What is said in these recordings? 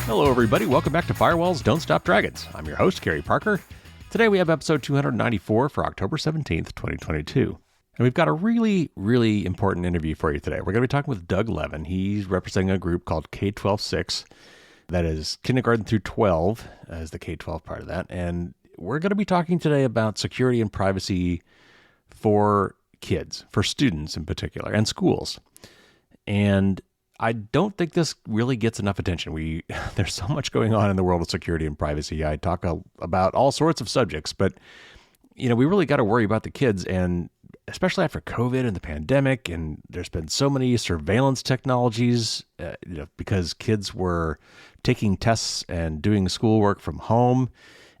Hello, everybody. Welcome back to Firewalls Don't Stop Dragons. I'm your host, Gary Parker. Today we have episode 294 for October 17th, 2022. And we've got a really, really important interview for you today. We're going to be talking with Doug Levin. He's representing a group called K12 SIX. That is kindergarten through 12 as the K12 part of that. And we're going to be talking today about security and privacy for kids, for students in particular, and schools. And I don't think this really gets enough attention. There's so much going on in the world of security and privacy. I talk about all sorts of subjects, but we really got to worry about the kids, and especially after COVID and the pandemic, and there's been so many surveillance technologies, because kids were taking tests and doing schoolwork from home.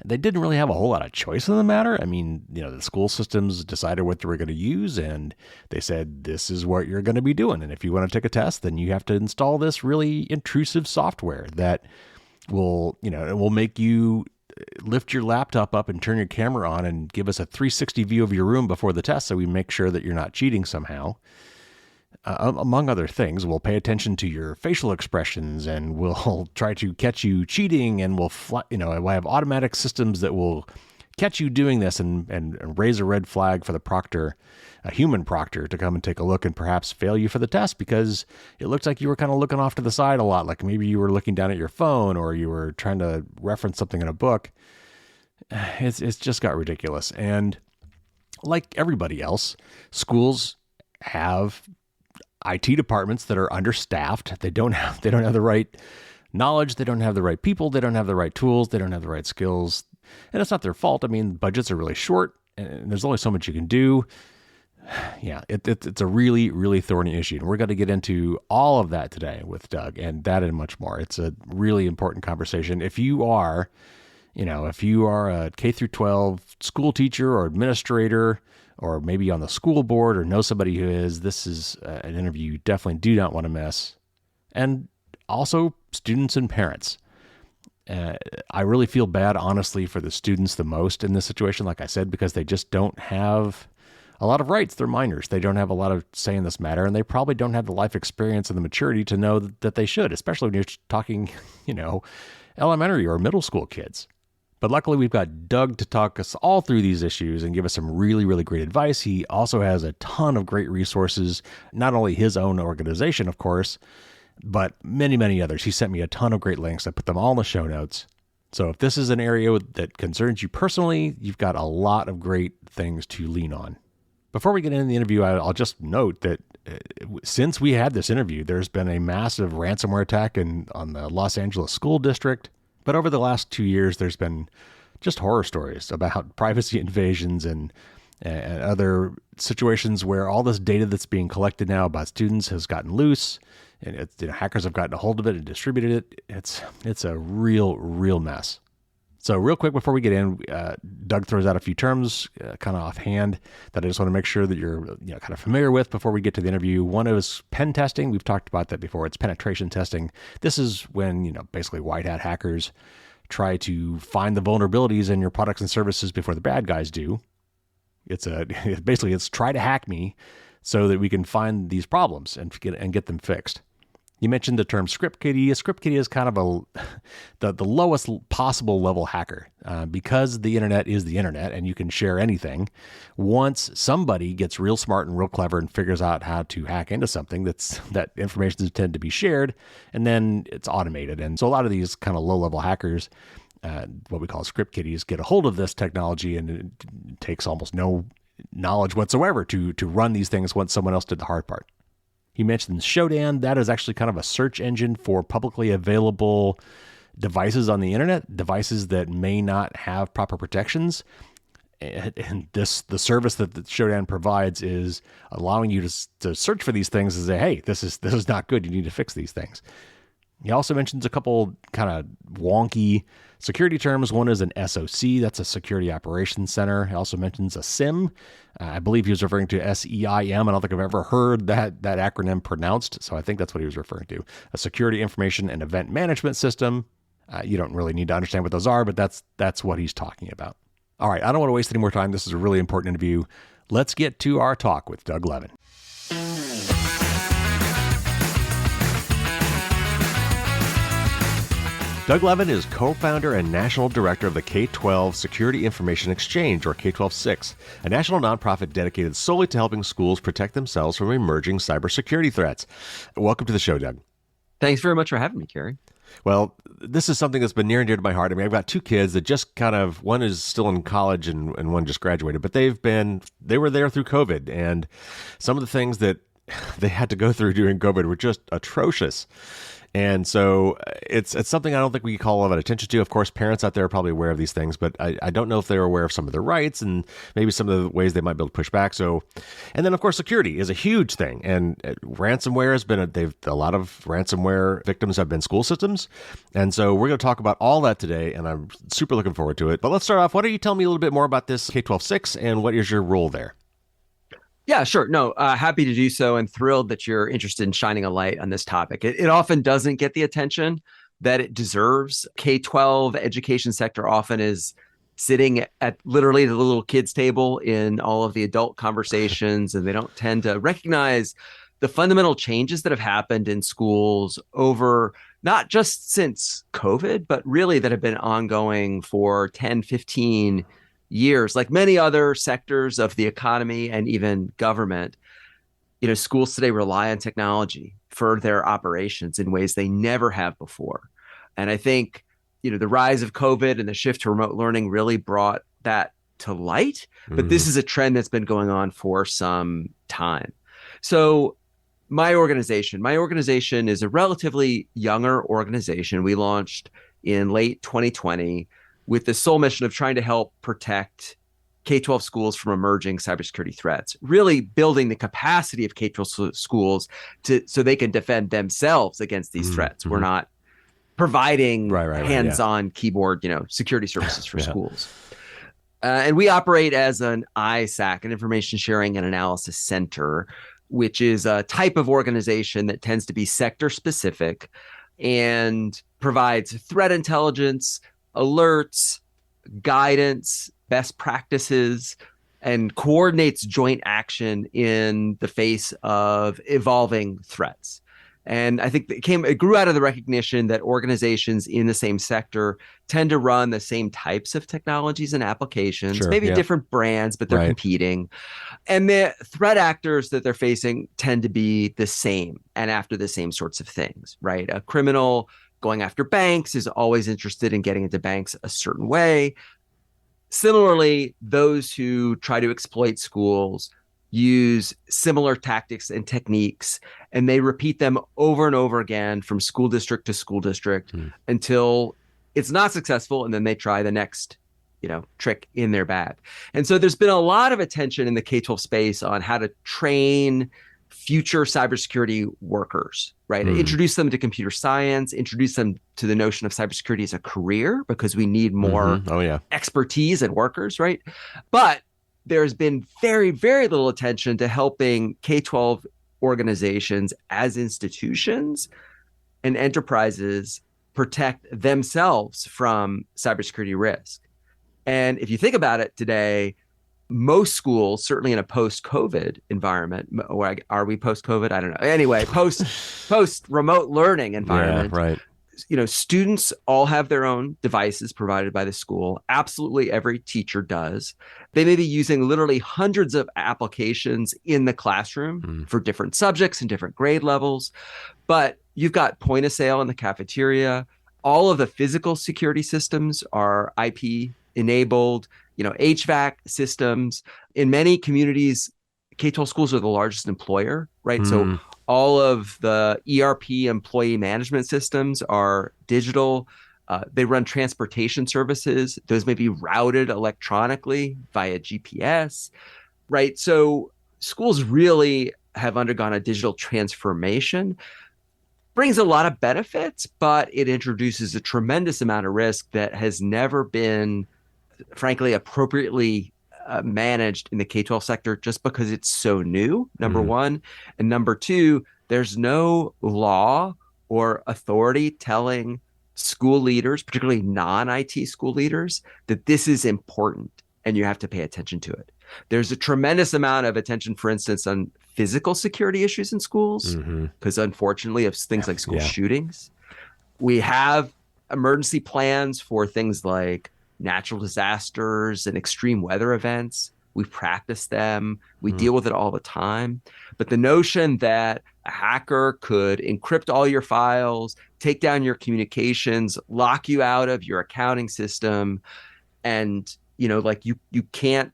They didn't really have a whole lot of choice in the matter. I mean, the school systems decided what they were going to use, and they said, this is what you're going to be doing. And if you want to take a test, then you have to install this really intrusive software that will, it will make you lift your laptop up and turn your camera on and give us a 360 view of your room before the test, so we make sure that you're not cheating somehow. Among other things, we'll pay attention to your facial expressions, and we'll try to catch you cheating, and we'll have automatic systems that will catch you doing this and raise a red flag for the proctor, a human proctor, to come and take a look and perhaps fail you for the test because it looks like you were kind of looking off to the side a lot, like maybe you were looking down at your phone or you were trying to reference something in a book. It's just got ridiculous. And like everybody else, schools have IT departments that are understaffed. They don't have the right knowledge. They don't have the right people. They don't have the right tools. They don't have the right skills. And it's not their fault. I mean, budgets are really short, and there's only so much you can do. Yeah, it's a really, really thorny issue. And we're going to get into all of that today with Doug, and that and much more. It's a really important conversation. If you are a K through 12 school teacher or administrator, or maybe on the school board, or know somebody who is, this is an interview you definitely do not want to miss. And also students and parents. I really feel bad, honestly, for the students the most in this situation, like I said, because they just don't have a lot of rights. They're minors. They don't have a lot of say in this matter, and they probably don't have the life experience and the maturity to know that they should, especially when you're talking, elementary or middle school kids. But luckily, we've got Doug to talk us all through these issues and give us some really, really great advice. He also has a ton of great resources, not only his own organization, of course, but many, many others. He sent me a ton of great links. I put them all in the show notes. So if this is an area that concerns you personally, you've got a lot of great things to lean on. Before we get into the interview, I'll just note that since we had this interview, there's been a massive ransomware attack on the Los Angeles school district. But over the last 2 years, there's been just horror stories about privacy invasions and other situations where all this data that's being collected now about students has gotten loose, and hackers have gotten a hold of it and distributed it. It's a real mess. So real quick before we get in, Doug throws out a few terms kind of offhand that I just want to make sure that you're kind of familiar with before we get to the interview. One is pen testing. We've talked about that before. It's penetration testing. This is when basically white hat hackers try to find the vulnerabilities in your products and services before the bad guys do. It's try to hack me so that we can find these problems and get them fixed. You mentioned the term script kiddie. A script kiddie is kind of the lowest possible level hacker because the internet is the internet and you can share anything. Once somebody gets real smart and real clever and figures out how to hack into something, that information is tend to be shared, and then it's automated. And so a lot of these kind of low level hackers, what we call script kiddies, get a hold of this technology, and it takes almost no knowledge whatsoever to run these things once someone else did the hard part. He mentioned Shodan. That is actually kind of a search engine for publicly available devices on the internet, devices that may not have proper protections. And the service that the Shodan provides is allowing you to search for these things and say, hey, this is not good. You need to fix these things. He also mentions a couple kind of wonky security terms. One is an SOC, that's a Security Operations Center. He also mentions a SIM. I believe he was referring to SEIM. I don't think I've ever heard that acronym pronounced, so I think that's what he was referring to. A Security Information and Event Management System. You don't really need to understand what those are, but that's what he's talking about. All right, I don't want to waste any more time. This is a really important interview. Let's get to our talk with Doug Levin. Doug Levin is co-founder and national director of the K12 Security Information Exchange, or K12 SIX, a national nonprofit dedicated solely to helping schools protect themselves from emerging cybersecurity threats. Welcome to the show, Doug. Thanks very much for having me, Kerry. Well, this is something that's been near and dear to my heart. I mean, I've got two kids that just one is still in college and one just graduated, but they were there through COVID, and some of the things that they had to go through during COVID were just atrocious. And so it's something I don't think we call a lot of attention to. Of course, parents out there are probably aware of these things, but I don't know if they're aware of some of their rights and maybe some of the ways they might be able to push back. So, and then of course, security is a huge thing. And ransomware has been a lot of ransomware victims have been school systems. And so we're going to talk about all that today, and I'm super looking forward to it. But let's start off. Why don't you tell me a little bit more about this K12 SIX and what is your role there? Yeah, sure. No, happy to do so, and thrilled that you're interested in shining a light on this topic. It often doesn't get the attention that it deserves. K-12 education sector often is sitting at literally the little kids table in all of the adult conversations, and they don't tend to recognize the fundamental changes that have happened in schools over not just since COVID, but really that have been ongoing for 10, 15 years. Like many other sectors of the economy and even government, schools today rely on technology for their operations in ways they never have before. And I think, the rise of COVID and the shift to remote learning really brought that to light. But this is a trend that's been going on for some time. So my organization is a relatively younger organization. We launched in late 2020 with the sole mission of trying to help protect K-12 schools from emerging cybersecurity threats, really building the capacity of K-12 schools so they can defend themselves against these threats. We're not providing hands-on keyboard, security services for schools. And we operate as an ISAC, an information sharing and analysis center, which is a type of organization that tends to be sector specific and provides threat intelligence, alerts, guidance, best practices, and coordinates joint action in the face of evolving threats. And I think it grew out of the recognition that organizations in the same sector tend to run the same types of technologies and applications, different brands, but they're competing. And the threat actors that they're facing tend to be the same and after the same sorts of things, right? A criminal going after banks is always interested in getting into banks a certain way. Similarly, those who try to exploit schools use similar tactics and techniques, and they repeat them over and over again from school district to school district until it's not successful, and then they try the next trick in their bag. And so there's been a lot of attention in the K-12 space on how to train future cybersecurity workers, right? Introduce them to computer science, introduce them to the notion of cybersecurity as a career, because we need more expertise and workers, right? But there's been very, very little attention to helping K-12 organizations as institutions and enterprises protect themselves from cybersecurity risk. And if you think about it today, most schools, certainly in a post-COVID environment, or are we post-COVID? I don't know. Anyway, post-remote learning environment, students all have their own devices provided by the school. Absolutely every teacher does. They may be using literally hundreds of applications in the classroom for different subjects and different grade levels. But you've got point of sale in the cafeteria. All of the physical security systems are IP enabled. HVAC systems. In many communities, K-12 schools are the largest employer, right? So all of the ERP employee management systems are digital. They run transportation services. Those may be routed electronically via GPS, right? So schools really have undergone a digital transformation. Brings a lot of benefits, but it introduces a tremendous amount of risk that has never been, frankly, appropriately managed in the K-12 sector, just because it's so new, number one. And number two, there's no law or authority telling school leaders, particularly non-IT school leaders, that this is important and you have to pay attention to it. There's a tremendous amount of attention, for instance, on physical security issues in schools, because unfortunately of things like school shootings. We have emergency plans for things like natural disasters and extreme weather events. We practice them. We deal with it all the time. But the notion that a hacker could encrypt all your files, take down your communications, lock you out of your accounting system, and like you can't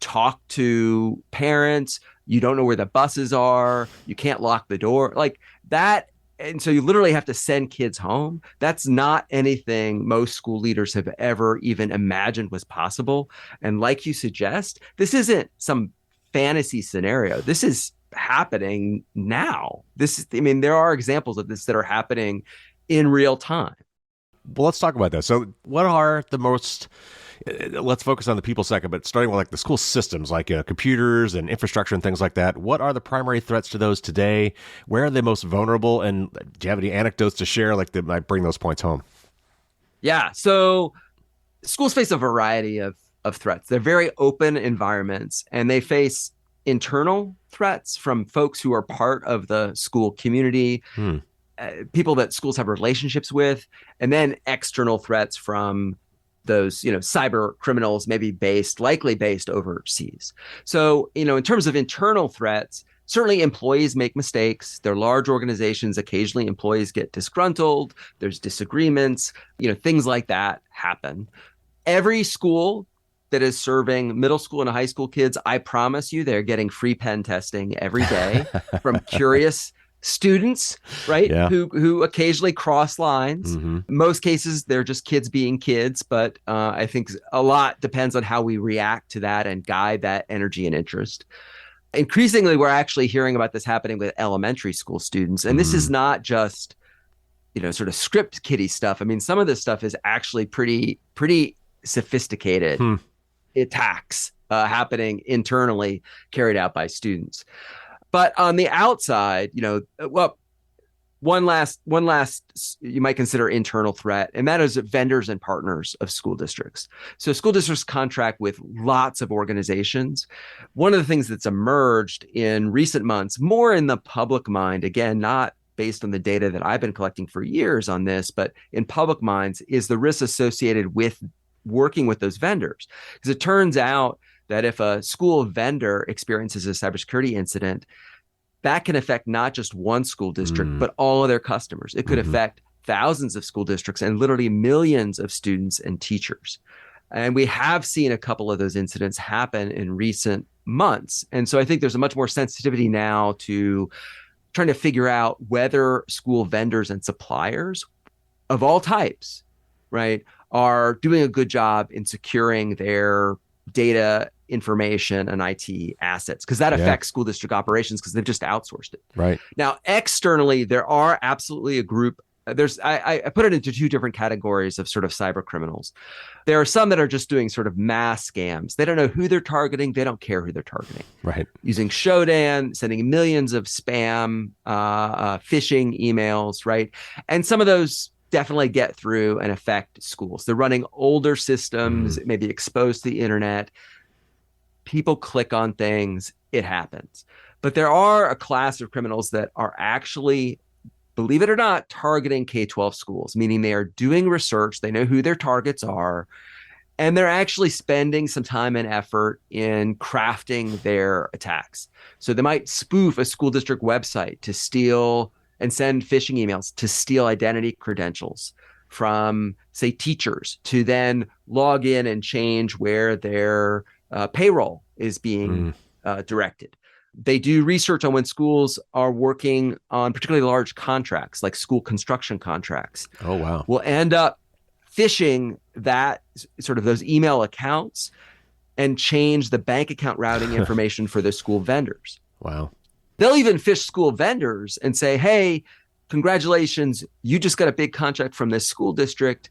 talk to parents, you don't know where the buses are, you can't lock the door, like that. And so you literally have to send kids home. That's not anything most school leaders have ever even imagined was possible. And like you suggest, this isn't some fantasy scenario. This is happening now. There are examples of this that are happening in real time. Well, let's talk about that. So what are the most, let's focus on the people second, but starting with like the school systems, like computers and infrastructure and things like that. What are the primary threats to those today? Where are they most vulnerable? And do you have any anecdotes to share like that might bring those points home? Yeah. So schools face a variety of threats. They're very open environments, and they face internal threats from folks who are part of the school community, people that schools have relationships with, and then external threats from those, cyber criminals, likely based overseas. So, in terms of internal threats, certainly employees make mistakes. They're large organizations. Occasionally employees get disgruntled. There's disagreements, things like that happen. Every school that is serving middle school and high school kids, I promise you, they're getting free pen testing every day from curious students, right? Yeah. Who occasionally cross lines. Mm-hmm. Most cases, they're just kids being kids, but I think a lot depends on how we react to that and guide that energy and interest. Increasingly, we're actually hearing about this happening with elementary school students. And this is not just, sort of script kiddie stuff. Some of this stuff is actually pretty sophisticated attacks happening internally, carried out by students. But on the outside, one last you might consider internal threat, and that is vendors and partners of school districts. So school districts contract with lots of organizations. One of the things that's emerged in recent months, more in the public mind, again, not based on the data that I've been collecting for years on this, but in public minds, is the risks associated with working with those vendors. Because it turns out that if a school vendor experiences a cybersecurity incident, that can affect not just one school district, but all of their customers. It could affect thousands of school districts and literally millions of students and teachers. And we have seen a couple of those incidents happen in recent months. And so I think there's a much more sensitivity now to trying to figure out whether school vendors and suppliers of all types, right, are doing a good job in securing their data, information, and IT assets, because that affects school district operations because they've just outsourced it. Right. Now, externally, there are absolutely a group. I put it into two different categories of sort of cyber criminals. There are some that are just doing sort of mass scams. They don't know who they're targeting. They don't care who they're targeting. Right. Using Shodan, sending millions of spam, phishing emails, right? And some of those definitely get through and affect schools. They're running older systems, maybe exposed to the internet. People click on things, it happens. But there are a class of criminals that are actually, believe it or not, targeting K12 schools, meaning they are doing research, they know who their targets are, and they're actually spending some time and effort in crafting their attacks. So they might spoof a school district website to steal and send phishing emails to steal identity credentials from, say, teachers, to then log in and change where their payroll is being directed. They do research on when schools are working on particularly large contracts, like school construction contracts. Oh, wow. Will end up phishing that sort of those email accounts and change the bank account routing information for the school vendors. Wow. They'll even phish school vendors and say, hey, congratulations, you just got a big contract from this school district.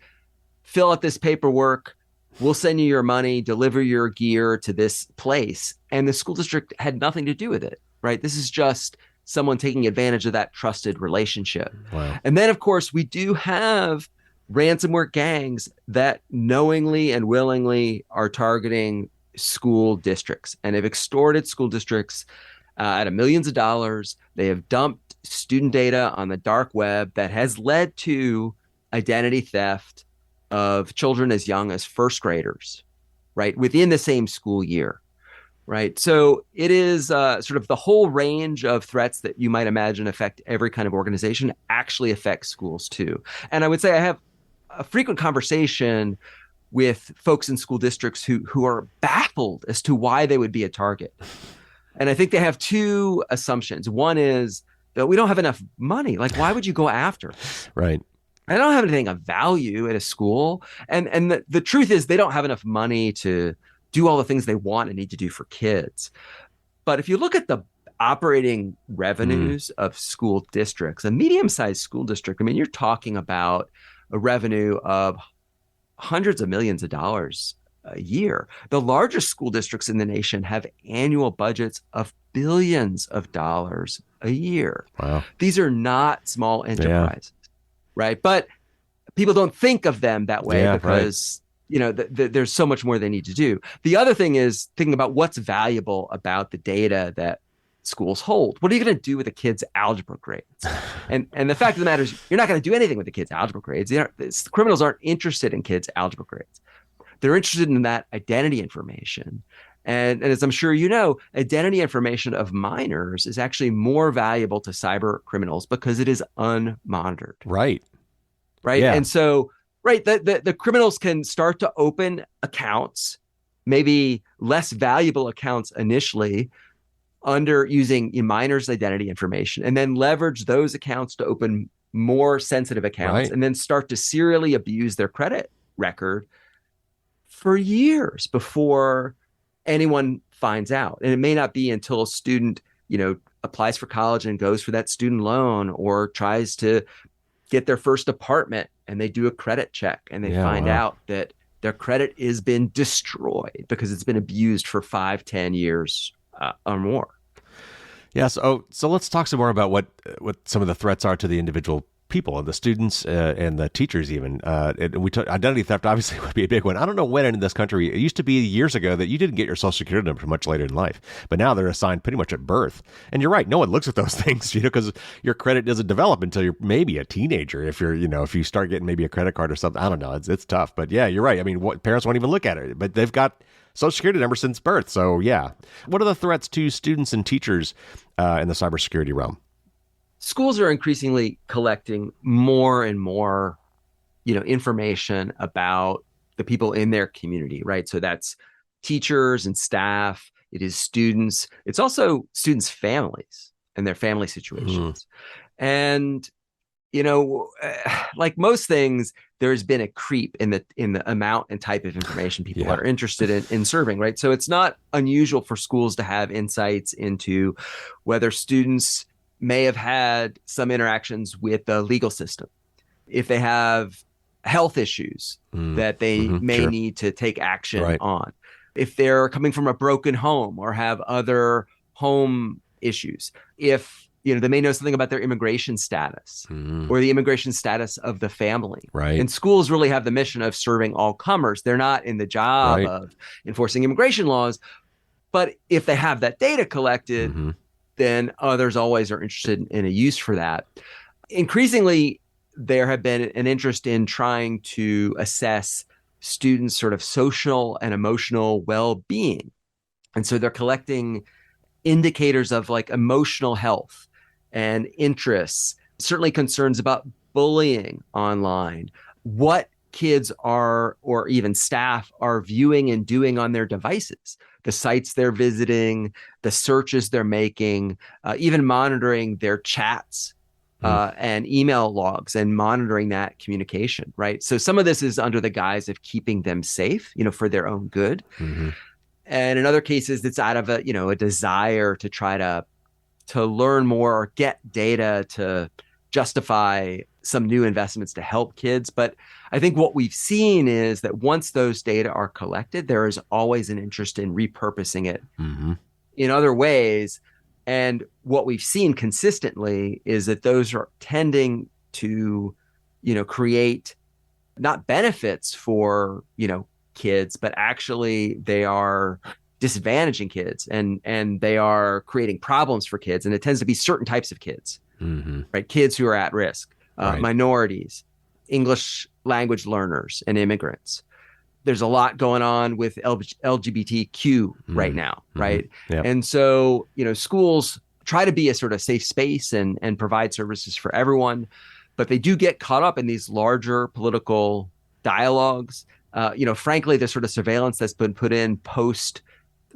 Fill out this paperwork. We'll send you your money, deliver your gear to this place. And the school district had nothing to do with it, right? This is just someone taking advantage of that trusted relationship. Wow. And then, of course, we do have ransomware gangs that knowingly and willingly are targeting school districts and have extorted school districts out of millions of dollars. They have dumped student data on the dark web that has led to identity theft of children as young as first graders, right, within the same school year. Right. So it is sort of the whole range of threats that you might imagine affect every kind of organization actually affects schools too. And I would say I have a frequent conversation with folks in school districts who are baffled as to why they would be a target. And I think they have two assumptions. One is that we don't have enough money. Like, why would you go after us? Right. I don't have anything of value at a school. And the truth is they don't have enough money to do all the things they want and need to do for kids. But if you look at the operating revenues of school districts, a medium-sized school district, I mean, you're talking about a revenue of hundreds of millions of dollars a year. The largest school districts in the nation have annual budgets of billions of dollars a year. Wow. These are not small enterprises, right? But people don't think of them that way because there's so much more they need to do. The other thing is thinking about what's valuable about the data that schools hold. What are you going to do with the kids' algebra grades? And the fact of the matter is you're not going to do anything with the kids' algebra grades. The criminals aren't interested in kids' algebra grades. They're interested in that identity information. And as I'm sure you know, identity information of minors is actually more valuable to cyber criminals because it is unmonitored. Right. Yeah. And so the criminals can start to open accounts, maybe less valuable accounts initially, under using minors' identity information, and then leverage those accounts to open more sensitive accounts, and then start to serially abuse their credit record for years before anyone finds out. And it may not be until a student, applies for college and goes for that student loan or tries to get their first apartment and they do a credit check and they find out that their credit has been destroyed because it's been abused for 5-10 years or more. Yeah. So let's talk some more about what some of the threats are to the individual people and the students and the teachers even. Identity theft obviously would be a big one. I don't know when in this country, it used to be years ago that you didn't get your social security number much later in life, but now they're assigned pretty much at birth. And you're right, no one looks at those things, because your credit doesn't develop until you're maybe a teenager. If you're, if you start getting maybe a credit card or something, I don't know, it's tough. But yeah, you're right. I mean, parents won't even look at it, but they've got social security number since birth. So yeah. What are the threats to students and teachers in the cybersecurity realm? Schools are increasingly collecting more and more, information about the people in their community, right? So that's teachers and staff. It is students. It's also students' families and their family situations. And, like most things, there's been a creep in the amount and type of information people are interested in serving, right? So it's not unusual for schools to have insights into whether students may have had some interactions with the legal system, if they have health issues that they may need to take action on, if they're coming from a broken home or have other home issues, if they may know something about their immigration status or the immigration status of the family. Right. And schools really have the mission of serving all comers. They're not in the job of enforcing immigration laws, but if they have that data collected, then others always are interested in a use for that. Increasingly, there have been an interest in trying to assess students' sort of social and emotional well-being. And so they're collecting indicators of like emotional health and interests, certainly concerns about bullying online, what kids are, or even staff are viewing and doing on their devices, the sites they're visiting, the searches they're making, even monitoring their chats and email logs and monitoring that communication, right? So some of this is under the guise of keeping them safe, for their own good. And in other cases, it's out of a desire to try to learn more or get data to justify some new investments to help kids. But I think what we've seen is that once those data are collected, there is always an interest in repurposing it in other ways. And what we've seen consistently is that those are tending to, create not benefits for, kids, but actually they are disadvantaging kids and they are creating problems for kids. And it tends to be certain types of kids, right? Kids who are at risk, minorities, English language learners and immigrants. There's a lot going on with LGBTQ right now, right? Yep. And so, schools try to be a sort of safe space and provide services for everyone, but they do get caught up in these larger political dialogues. Frankly, the sort of surveillance that's been put in post,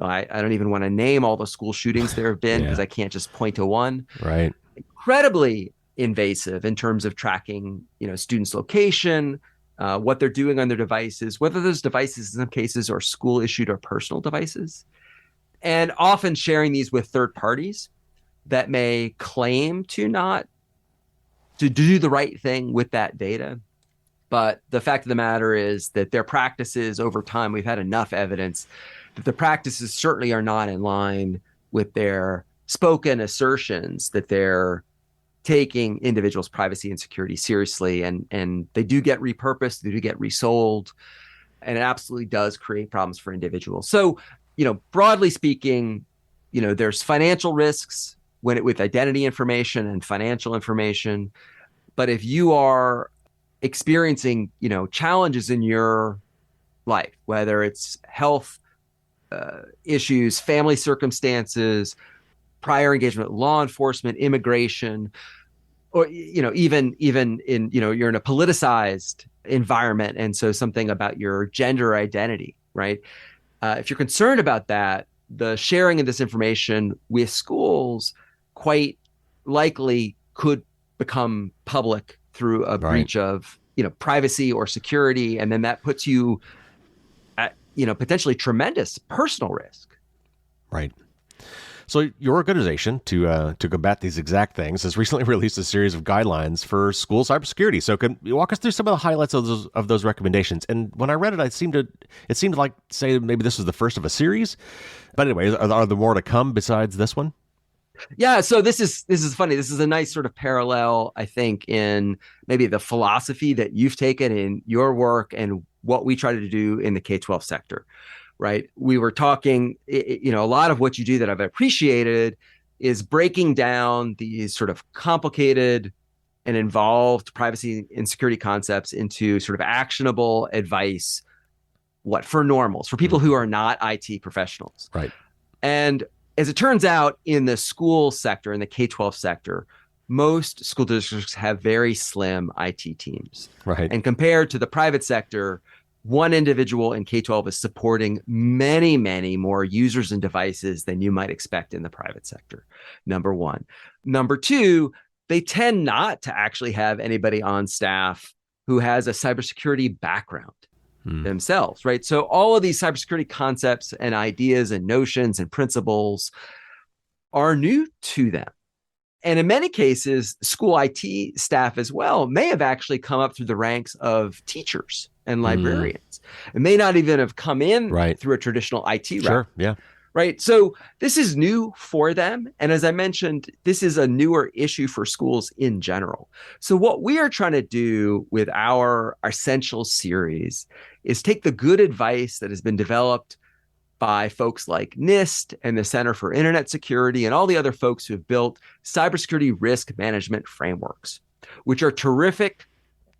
I don't even want to name all the school shootings there have been because I can't just point to one. Right. Incredibly invasive in terms of tracking, students' location, what they're doing on their devices, whether those devices in some cases are school issued or personal devices, and often sharing these with third parties that may claim to do the right thing with that data. But the fact of the matter is that their practices over time, we've had enough evidence that the practices certainly are not in line with their spoken assertions that they're taking individuals' privacy and security seriously. And they do get repurposed, they do get resold, and it absolutely does create problems for individuals. So, broadly speaking, there's financial risks with identity information and financial information. But if you are experiencing, challenges in your life, whether it's health issues, family circumstances, prior engagement with law enforcement, immigration, or even in you're in a politicized environment, and so something about your gender identity, right? If you're concerned about that, the sharing of this information with schools quite likely could become public through a breach of privacy or security, and then that puts you at potentially tremendous personal risk. Right. So your organization, to combat these exact things, has recently released a series of guidelines for school cybersecurity. So can you walk us through some of the highlights of those recommendations? And when I read it, it seemed like say maybe this was the first of a series. But anyway, are there more to come besides this one? Yeah, so this is funny. This is a nice sort of parallel, I think, in maybe the philosophy that you've taken in your work and what we try to do in the K12 sector. Right. We were talking, a lot of what you do that I've appreciated is breaking down these sort of complicated and involved privacy and security concepts into sort of actionable advice, for normals, for people who are not IT professionals. Right. And as it turns out, in the school sector, in the K12 sector, most school districts have very slim IT teams. Right. And compared to the private sector, one individual in K12 is supporting many, many more users and devices than you might expect in the private sector, number one. Number two, they tend not to actually have anybody on staff who has a cybersecurity background themselves, right? So all of these cybersecurity concepts and ideas and notions and principles are new to them. And in many cases, school IT staff as well may have actually come up through the ranks of teachers and librarians. It may not even have come in through a traditional IT route. Sure, yeah. Right. So this is new for them. And as I mentioned, this is a newer issue for schools in general. So what we are trying to do with our Essentials series is take the good advice that has been developed by folks like NIST and the Center for Internet Security and all the other folks who have built cybersecurity risk management frameworks, which are terrific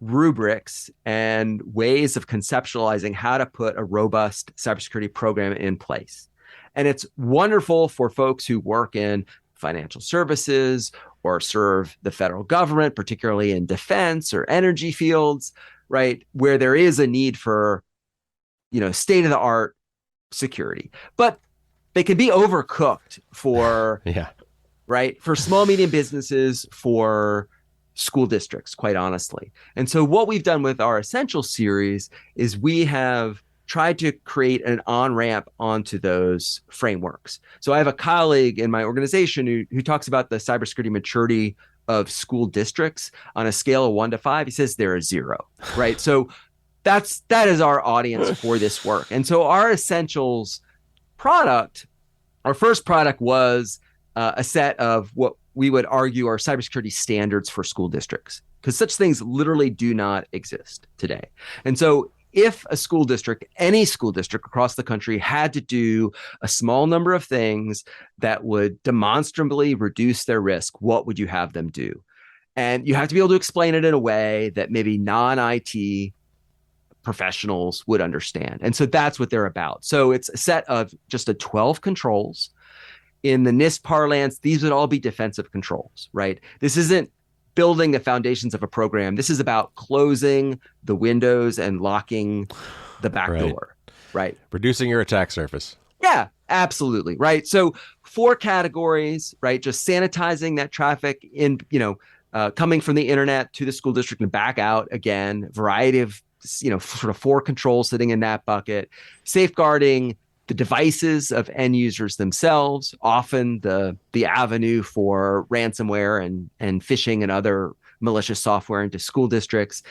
rubrics and ways of conceptualizing how to put a robust cybersecurity program in place. And it's wonderful for folks who work in financial services or serve the federal government, particularly in defense or energy fields, right, where there is a need for, state-of-the-art security. But they can be overcooked for, for small, medium businesses, for school districts, quite honestly. And so what we've done with our Essentials series is we have tried to create an on-ramp onto those frameworks. So I have a colleague in my organization who talks about the cybersecurity maturity of school districts on a scale of 1 to 5. He says they're a 0, right? So that is our audience for this work. And so our Essentials product, our first product was a set of what we would argue are cybersecurity standards for school districts, because such things literally do not exist today. And so if a school district, any school district across the country, had to do a small number of things that would demonstrably reduce their risk, what would you have them do? And you have to be able to explain it in a way that maybe non-IT professionals would understand. And so that's what they're about. So it's a set of just 12 controls. In the NIST parlance, these would all be defensive controls, right? This isn't building the foundations of a program. This is about closing the windows and locking the back door, right? Reducing your attack surface. Yeah, absolutely. Right. So 4 categories, right? Just sanitizing that traffic in, coming from the internet to the school district and back out again, variety of, sort of 4 controls sitting in that bucket, safeguarding the devices of end users themselves, often the avenue for ransomware and phishing and other malicious software into school districts,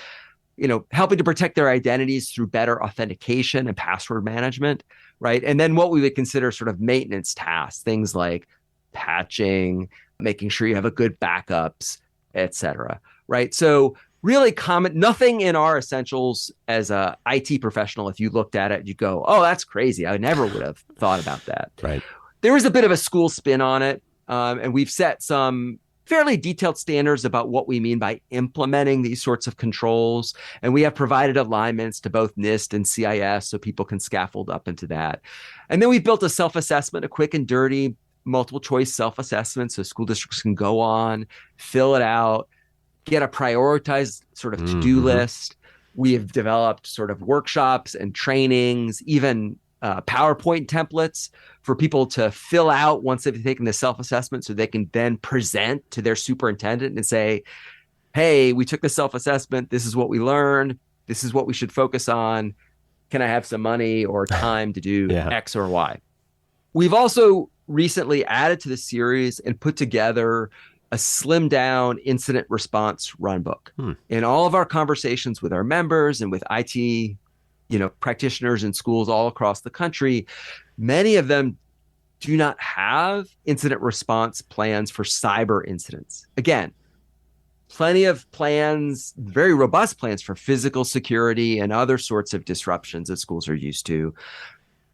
helping to protect their identities through better authentication and password management, right? And then what we would consider sort of maintenance tasks, things like patching, making sure you have a good backups, et cetera, right? So really nothing in our essentials as a IT professional, if you looked at it, you go, oh, that's crazy. I never would have thought about that. Right. There is a bit of a school spin on it. And we've set some fairly detailed standards about what we mean by implementing these sorts of controls. And we have provided alignments to both NIST and CIS so people can scaffold up into that. And then we built a self-assessment, a quick and dirty multiple choice self-assessment so school districts can go on, fill it out, get a prioritized sort of to-do list. We have developed sort of workshops and trainings, even PowerPoint templates for people to fill out once they've taken the self-assessment so they can then present to their superintendent and say, hey, we took the self-assessment. This is what we learned. This is what we should focus on. Can I have some money or time to do X or Y? We've also recently added to the series and put together a slimmed down incident response runbook. In all of our conversations with our members and with IT, practitioners in schools all across the country, many of them do not have incident response plans for cyber incidents. Again, plenty of plans, very robust plans for physical security and other sorts of disruptions that schools are used to,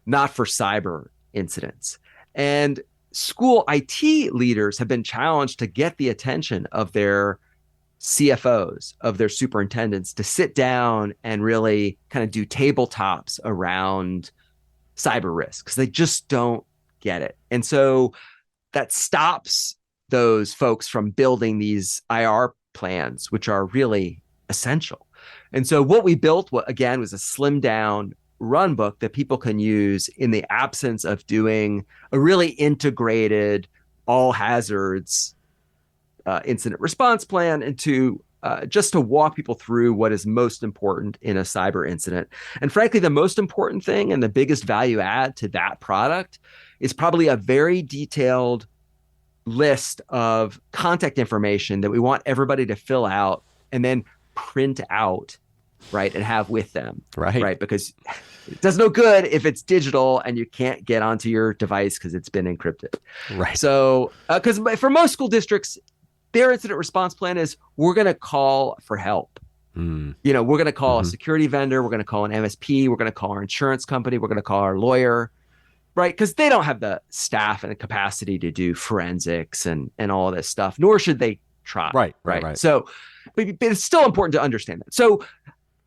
not for cyber incidents. And school IT leaders have been challenged to get the attention of their CFOs, of their superintendents, to sit down and really kind of do tabletops around cyber risks. They just don't get it. And so that stops those folks from building these IR plans, which are really essential. And so what we built, again, was a slimmed down run book that people can use in the absence of doing a really integrated all hazards incident response plan, and to just to walk people through what is most important in a cyber incident. And frankly, the most important thing and the biggest value add to that product is probably a very detailed list of contact information that we want everybody to fill out and then print out, right, and have with them, right? Because it does no good if it's digital and you can't get onto your device because it's been encrypted, right? So, because for most school districts, their incident response plan is we're going to call for help. We're going to call a security vendor, we're going to call an MSP, we're going to call our insurance company, we're going to call our lawyer, right? Because they don't have the staff and the capacity to do forensics and all this stuff, nor should they try, right? So, but it's still important to understand that. So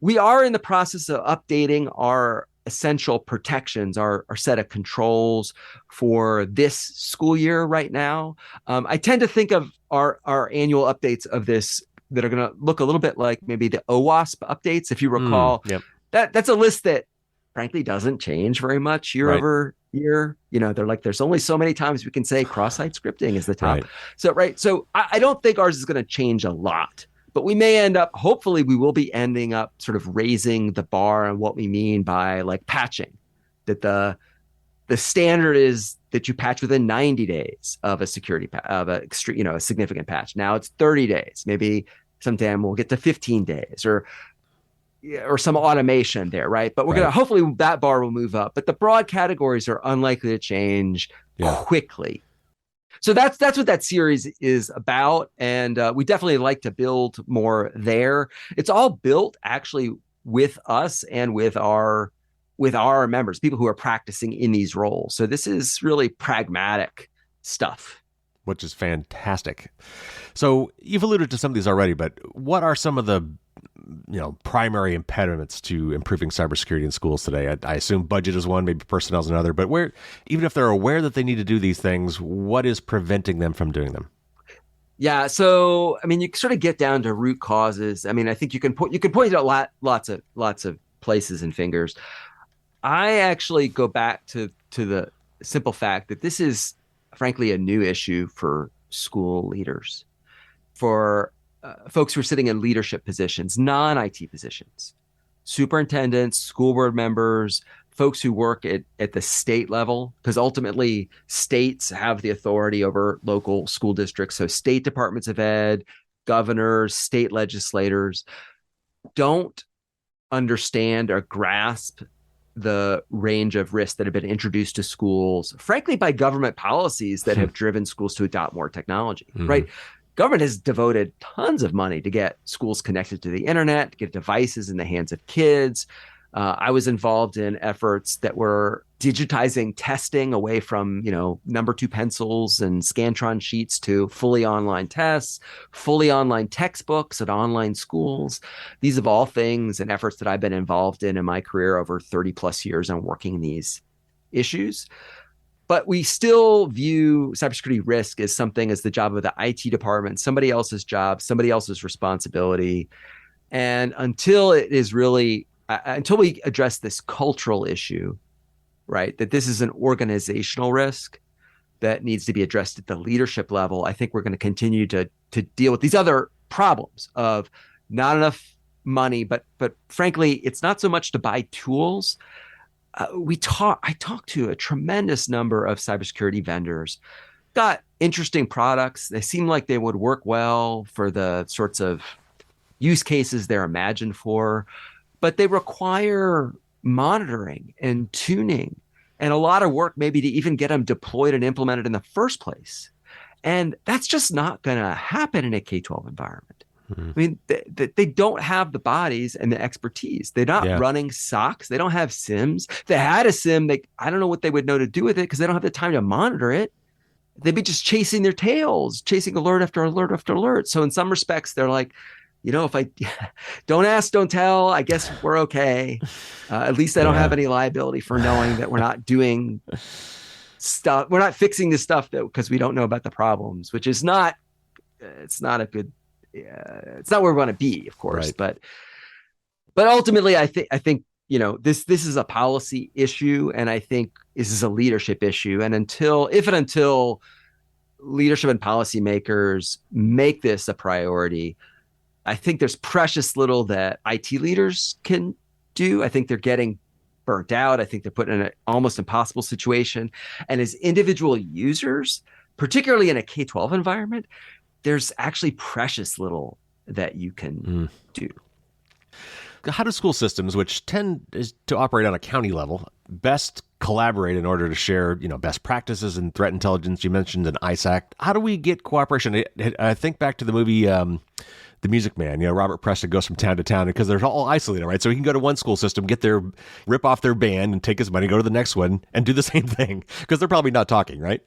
we are in the process of updating our essential protections, our set of controls for this school year right now. I tend to think of our annual updates of this that are going to look a little bit like maybe the OWASP updates. If you recall, that's a list that frankly doesn't change very much year over year. They're like, there's only so many times we can say cross-site scripting is the top. So I don't think ours is going to change a lot. But we may end up, hopefully we will be ending up sort of raising the bar on what we mean by like patching, that the standard is that you patch within 90 days of a security of a significant patch. Now it's 30 days. Maybe sometime we'll get to 15 days or some automation there, right? But we're going to, hopefully that bar will move up. But the broad categories are unlikely to change quickly. So that's what that series is about. And we definitely like to build more there. It's all built actually with us and with our members, people who are practicing in these roles. So this is really pragmatic stuff. which is fantastic. So you've alluded to some of these already, but what are some of the primary impediments to improving cybersecurity in schools today? I assume budget is one, maybe personnel is another, but even if they're aware that they need to do these things, what is preventing them from doing them? Yeah, so I mean, you sort of get down to root causes. I mean, I think you can point it out lots of places and fingers. I actually go back to the simple fact that this is frankly a new issue for school leaders, for folks who are sitting in leadership positions, non-IT positions, superintendents, school board members, folks who work at the state level, because ultimately states have the authority over local school districts. So state departments of ed, governors, state legislators don't understand or grasp the range of risks that have been introduced to schools, frankly, by government policies that have driven schools to adopt more technology, right? Government has devoted tons of money to get schools connected to the internet, to get devices in the hands of kids. I was involved in efforts that were digitizing testing away from, number 2 pencils and Scantron sheets to fully online tests, fully online textbooks at online schools. These have all things and efforts that I've been involved in my career over 30 plus years on working these issues. But we still view cybersecurity risk as something as the job of the IT department, somebody else's job, somebody else's responsibility. And until we address this cultural issue, right, that this is an organizational risk that needs to be addressed at the leadership level, I think we're going to continue to deal with these other problems of not enough money, but frankly, it's not so much to buy tools. I talked to a tremendous number of cybersecurity vendors, got interesting products. They seem like they would work well for the sorts of use cases they're imagined for, but they require monitoring and tuning and a lot of work maybe to even get them deployed and implemented in the first place. And that's just not going to happen in a K-12 environment. I mean, they don't have the bodies and the expertise. They're not running SOCs. They don't have SIMs. If they had a SIM, I don't know what they would know to do with it because they don't have the time to monitor it. They'd be just chasing their tails, chasing alert after alert after alert. So in some respects, they're like, if I don't ask, don't tell, I guess we're okay. At least I don't have any liability for knowing that we're not doing stuff. We're not fixing this stuff because we don't know about the problems, which is not, it's not where we want to be, of course. Right. But ultimately, I think this is a policy issue, and I think this is a leadership issue. And until leadership and policymakers make this a priority, I think there's precious little that IT leaders can do. I think they're getting burnt out. I think they're put in an almost impossible situation. And as individual users, particularly in a K-12 environment, there's actually precious little that you can do. How do school systems, which tend to operate on a county level, best collaborate in order to share, best practices in threat intelligence? You mentioned an ISAC. How do we get cooperation? I think back to the movie The Music Man. Robert Preston goes from town to town because they're all isolated, right? So he can go to one school system, rip off their band and take his money, go to the next one and do the same thing because they're probably not talking, right?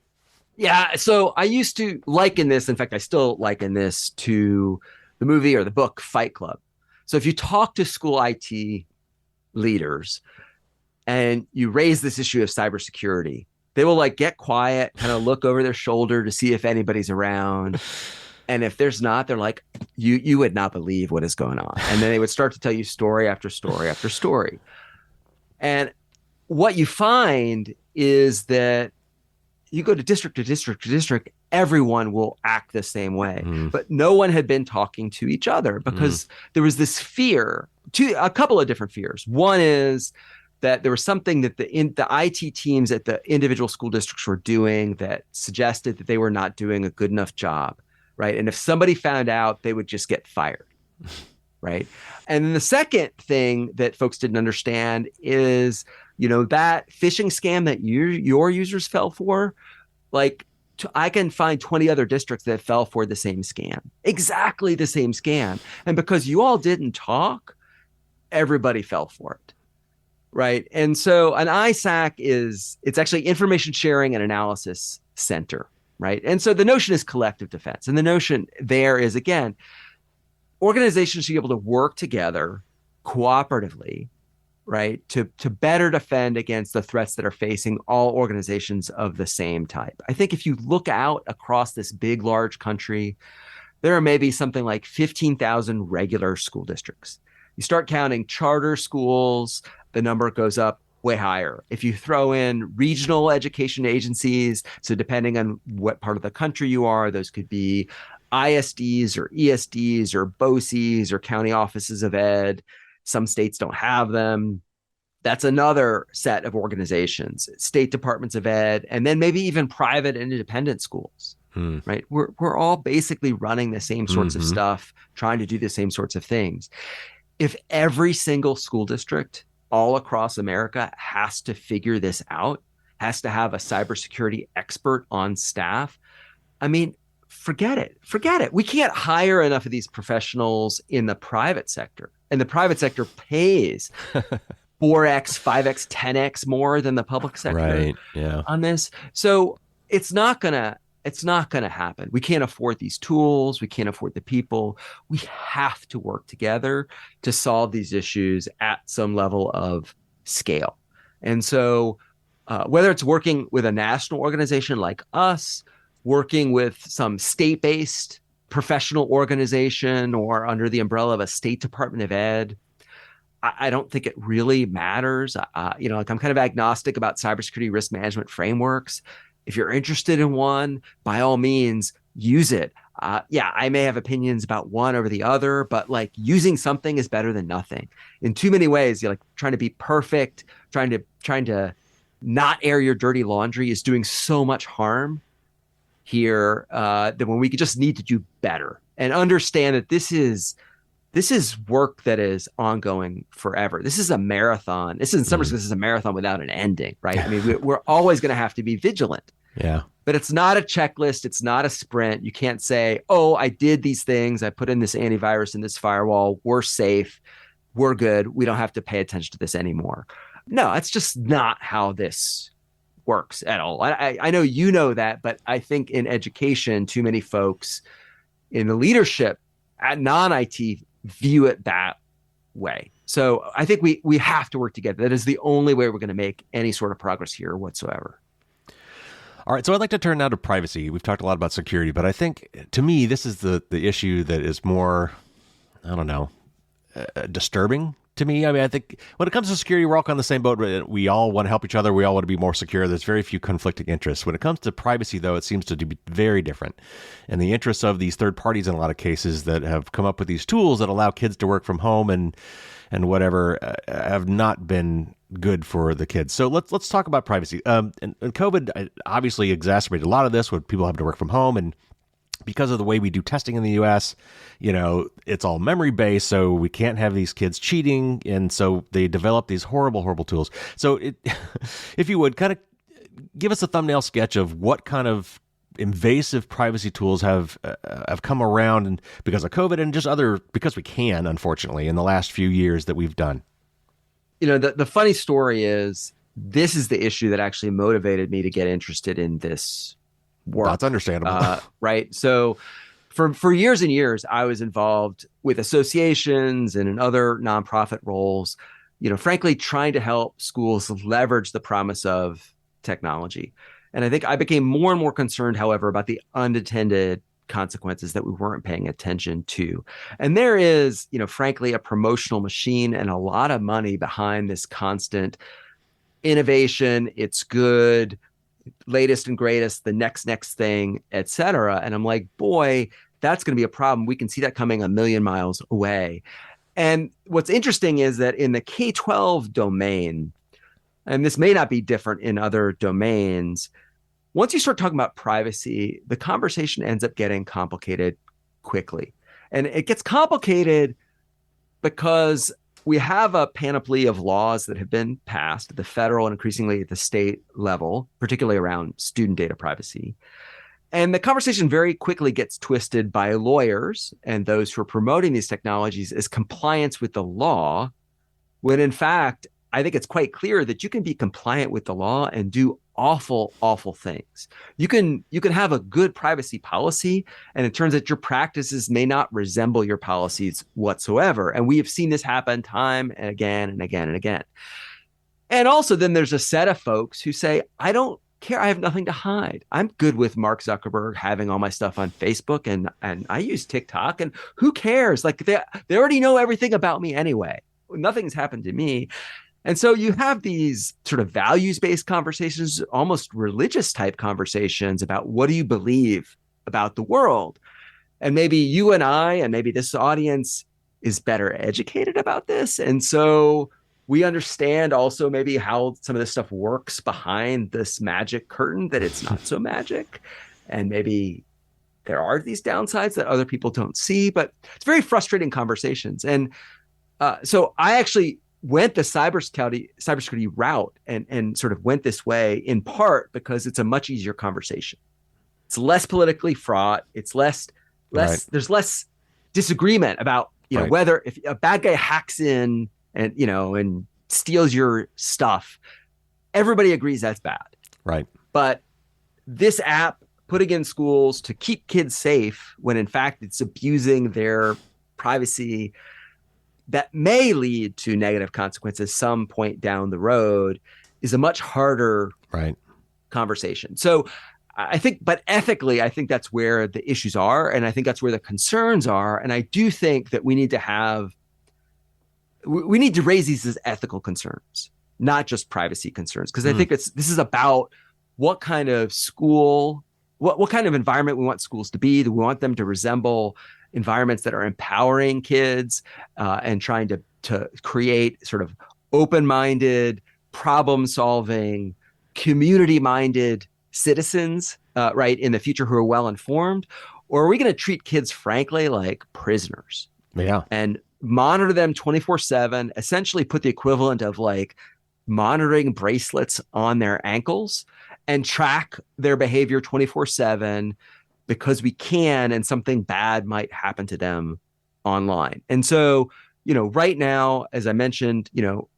Yeah. So I used to liken this. In fact, I still liken this to the movie or the book Fight Club. So if you talk to school IT leaders and you raise this issue of cybersecurity, they will get quiet, kind of look over their shoulder to see if anybody's around. And if there's not, they're like, you would not believe what is going on. And then they would start to tell you story after story after story. And what you find is that you go to district to district to district, everyone will act the same way. But no one had been talking to each other because there was this fear, a couple of different fears. One is that there was something that the IT teams at the individual school districts were doing that suggested that they were not doing a good enough job, right? And if somebody found out, they would just get fired, right? And then the second thing that folks didn't understand is, that phishing scam that your users fell for, I can find 20 other districts that fell for the same scam, exactly the same scam. And because you all didn't talk, everybody fell for it, right? And so an ISAC it's actually Information Sharing and Analysis Center. right? And so the notion is collective defense. And the notion there is, again, organizations should be able to work together cooperatively, right, to better defend against the threats that are facing all organizations of the same type. I think if you look out across this big, large country, there are maybe something like 15,000 regular school districts. You start counting charter schools, the number goes up way higher. If you throw in regional education agencies, so depending on what part of the country you are, those could be ISDs or ESDs or BOCES or county offices of ed. Some states don't have them. That's another set of organizations, state departments of ed, and then maybe even private and independent schools. Right? We're all basically running the same sorts of stuff, trying to do the same sorts of things. If every single school district all across America has to figure this out, has to have a cybersecurity expert on staff, I mean, forget it. We can't hire enough of these professionals in the private sector. And the private sector pays 4x, 5x, 10x more than the public sector on this. So it's not going to happen. We can't afford these tools. We can't afford the people. We have to work together to solve these issues at some level of scale. And so whether it's working with a national organization like us, working with some state-based professional organization or under the umbrella of a state department of ed, I don't think it really matters. Like I'm kind of agnostic about cybersecurity risk management frameworks. If you're interested in one, by all means, use it. I may have opinions about one over the other, but like using something is better than nothing. In too many ways, you're like trying to be perfect, trying to not air your dirty laundry is doing so much harm here that when we just need to do better and understand that this is work that is ongoing forever. This is a marathon. This is in some respects, this is a marathon without an ending, right? I mean, we're always going to have to be vigilant. Yeah. But it's not a checklist. It's not a sprint. You can't say, oh, I did these things. I put in this antivirus in this firewall. We're safe. We're good. We don't have to pay attention to this anymore. No, it's just not how this works at all. I know you know that, but I think in education, too many folks in the leadership at non-IT view it that way. So I think we have to work together. That is the only way we're going to make any sort of progress here whatsoever. All right, so I'd like to turn now to privacy. We've talked a lot about security, but I think, to me, this is the issue that is more, I don't know, disturbing to me. I mean, I think when it comes to security, we're all on the same boat. We all want to help each other. We all want to be more secure. There's very few conflicting interests. When it comes to privacy, though, it seems to be very different. And the interests of these third parties in a lot of cases that have come up with these tools that allow kids to work from home and whatever have not been good for the kids. So let's talk about privacy. And COVID obviously exacerbated a lot of this with people having to work from home, and because of the way we do testing in the U.S., it's all memory-based, so we can't have these kids cheating, and so they develop these horrible, horrible tools. So if you would, kind of give us a thumbnail sketch of what kind of invasive privacy tools have come around and because of COVID and just because we can, unfortunately, in the last few years that we've done. The funny story is this is the issue that actually motivated me to get interested in this work. That's understandable. Right. So for years and years, I was involved with associations and in other nonprofit roles, frankly, trying to help schools leverage the promise of technology. And I think I became more and more concerned, however, about the unintended consequences that we weren't paying attention to. And there is, frankly, a promotional machine and a lot of money behind this constant innovation. It's good, latest and greatest, the next thing, et cetera. And I'm like, boy, that's going to be a problem. We can see that coming a million miles away. And what's interesting is that in the K12 domain, and this may not be different in other domains, once you start talking about privacy, the conversation ends up getting complicated quickly. And it gets complicated because we have a panoply of laws that have been passed at the federal and increasingly at the state level, particularly around student data privacy. And the conversation very quickly gets twisted by lawyers and those who are promoting these technologies as compliance with the law, when in fact, I think it's quite clear that you can be compliant with the law and do awful, awful things. You can have a good privacy policy, and it turns out your practices may not resemble your policies whatsoever. And we have seen this happen time and again and again and again. And also, then there's a set of folks who say, I don't care. I have nothing to hide. I'm good with Mark Zuckerberg having all my stuff on Facebook, and I use TikTok, and who cares? Like they already know everything about me anyway. Nothing's happened to me. And so you have these sort of values-based conversations, almost religious type conversations about what do you believe about the world? And maybe you and I, and maybe this audience is better educated about this. And so we understand also maybe how some of this stuff works behind this magic curtain, that it's not so magic. And maybe there are these downsides that other people don't see, but it's very frustrating conversations. And so I actually went the cybersecurity route and sort of went this way in part because it's a much easier conversation. It's less politically fraught. It's less Right. there's less disagreement about, Right. whether if a bad guy hacks in and, and steals your stuff, everybody agrees that's bad. Right. But this app putting in schools to keep kids safe when in fact it's abusing their privacy, that may lead to negative consequences some point down the road, is a much harder Right. conversation. So I think, but ethically, I think that's where the issues are. And I think that's where the concerns are. And I do think that we need to raise these as ethical concerns, not just privacy concerns. Because I think this is about what kind of school, what kind of environment we want schools to be. Do we want them to resemble environments that are empowering kids and trying to create sort of open-minded, problem-solving, community-minded citizens, right, in the future who are well-informed? Or are we going to treat kids, frankly, like prisoners? Yeah. And monitor them 24/7, essentially put the equivalent of like monitoring bracelets on their ankles and track their behavior 24/7 because we can, and something bad might happen to them online. And so, right now, as I mentioned,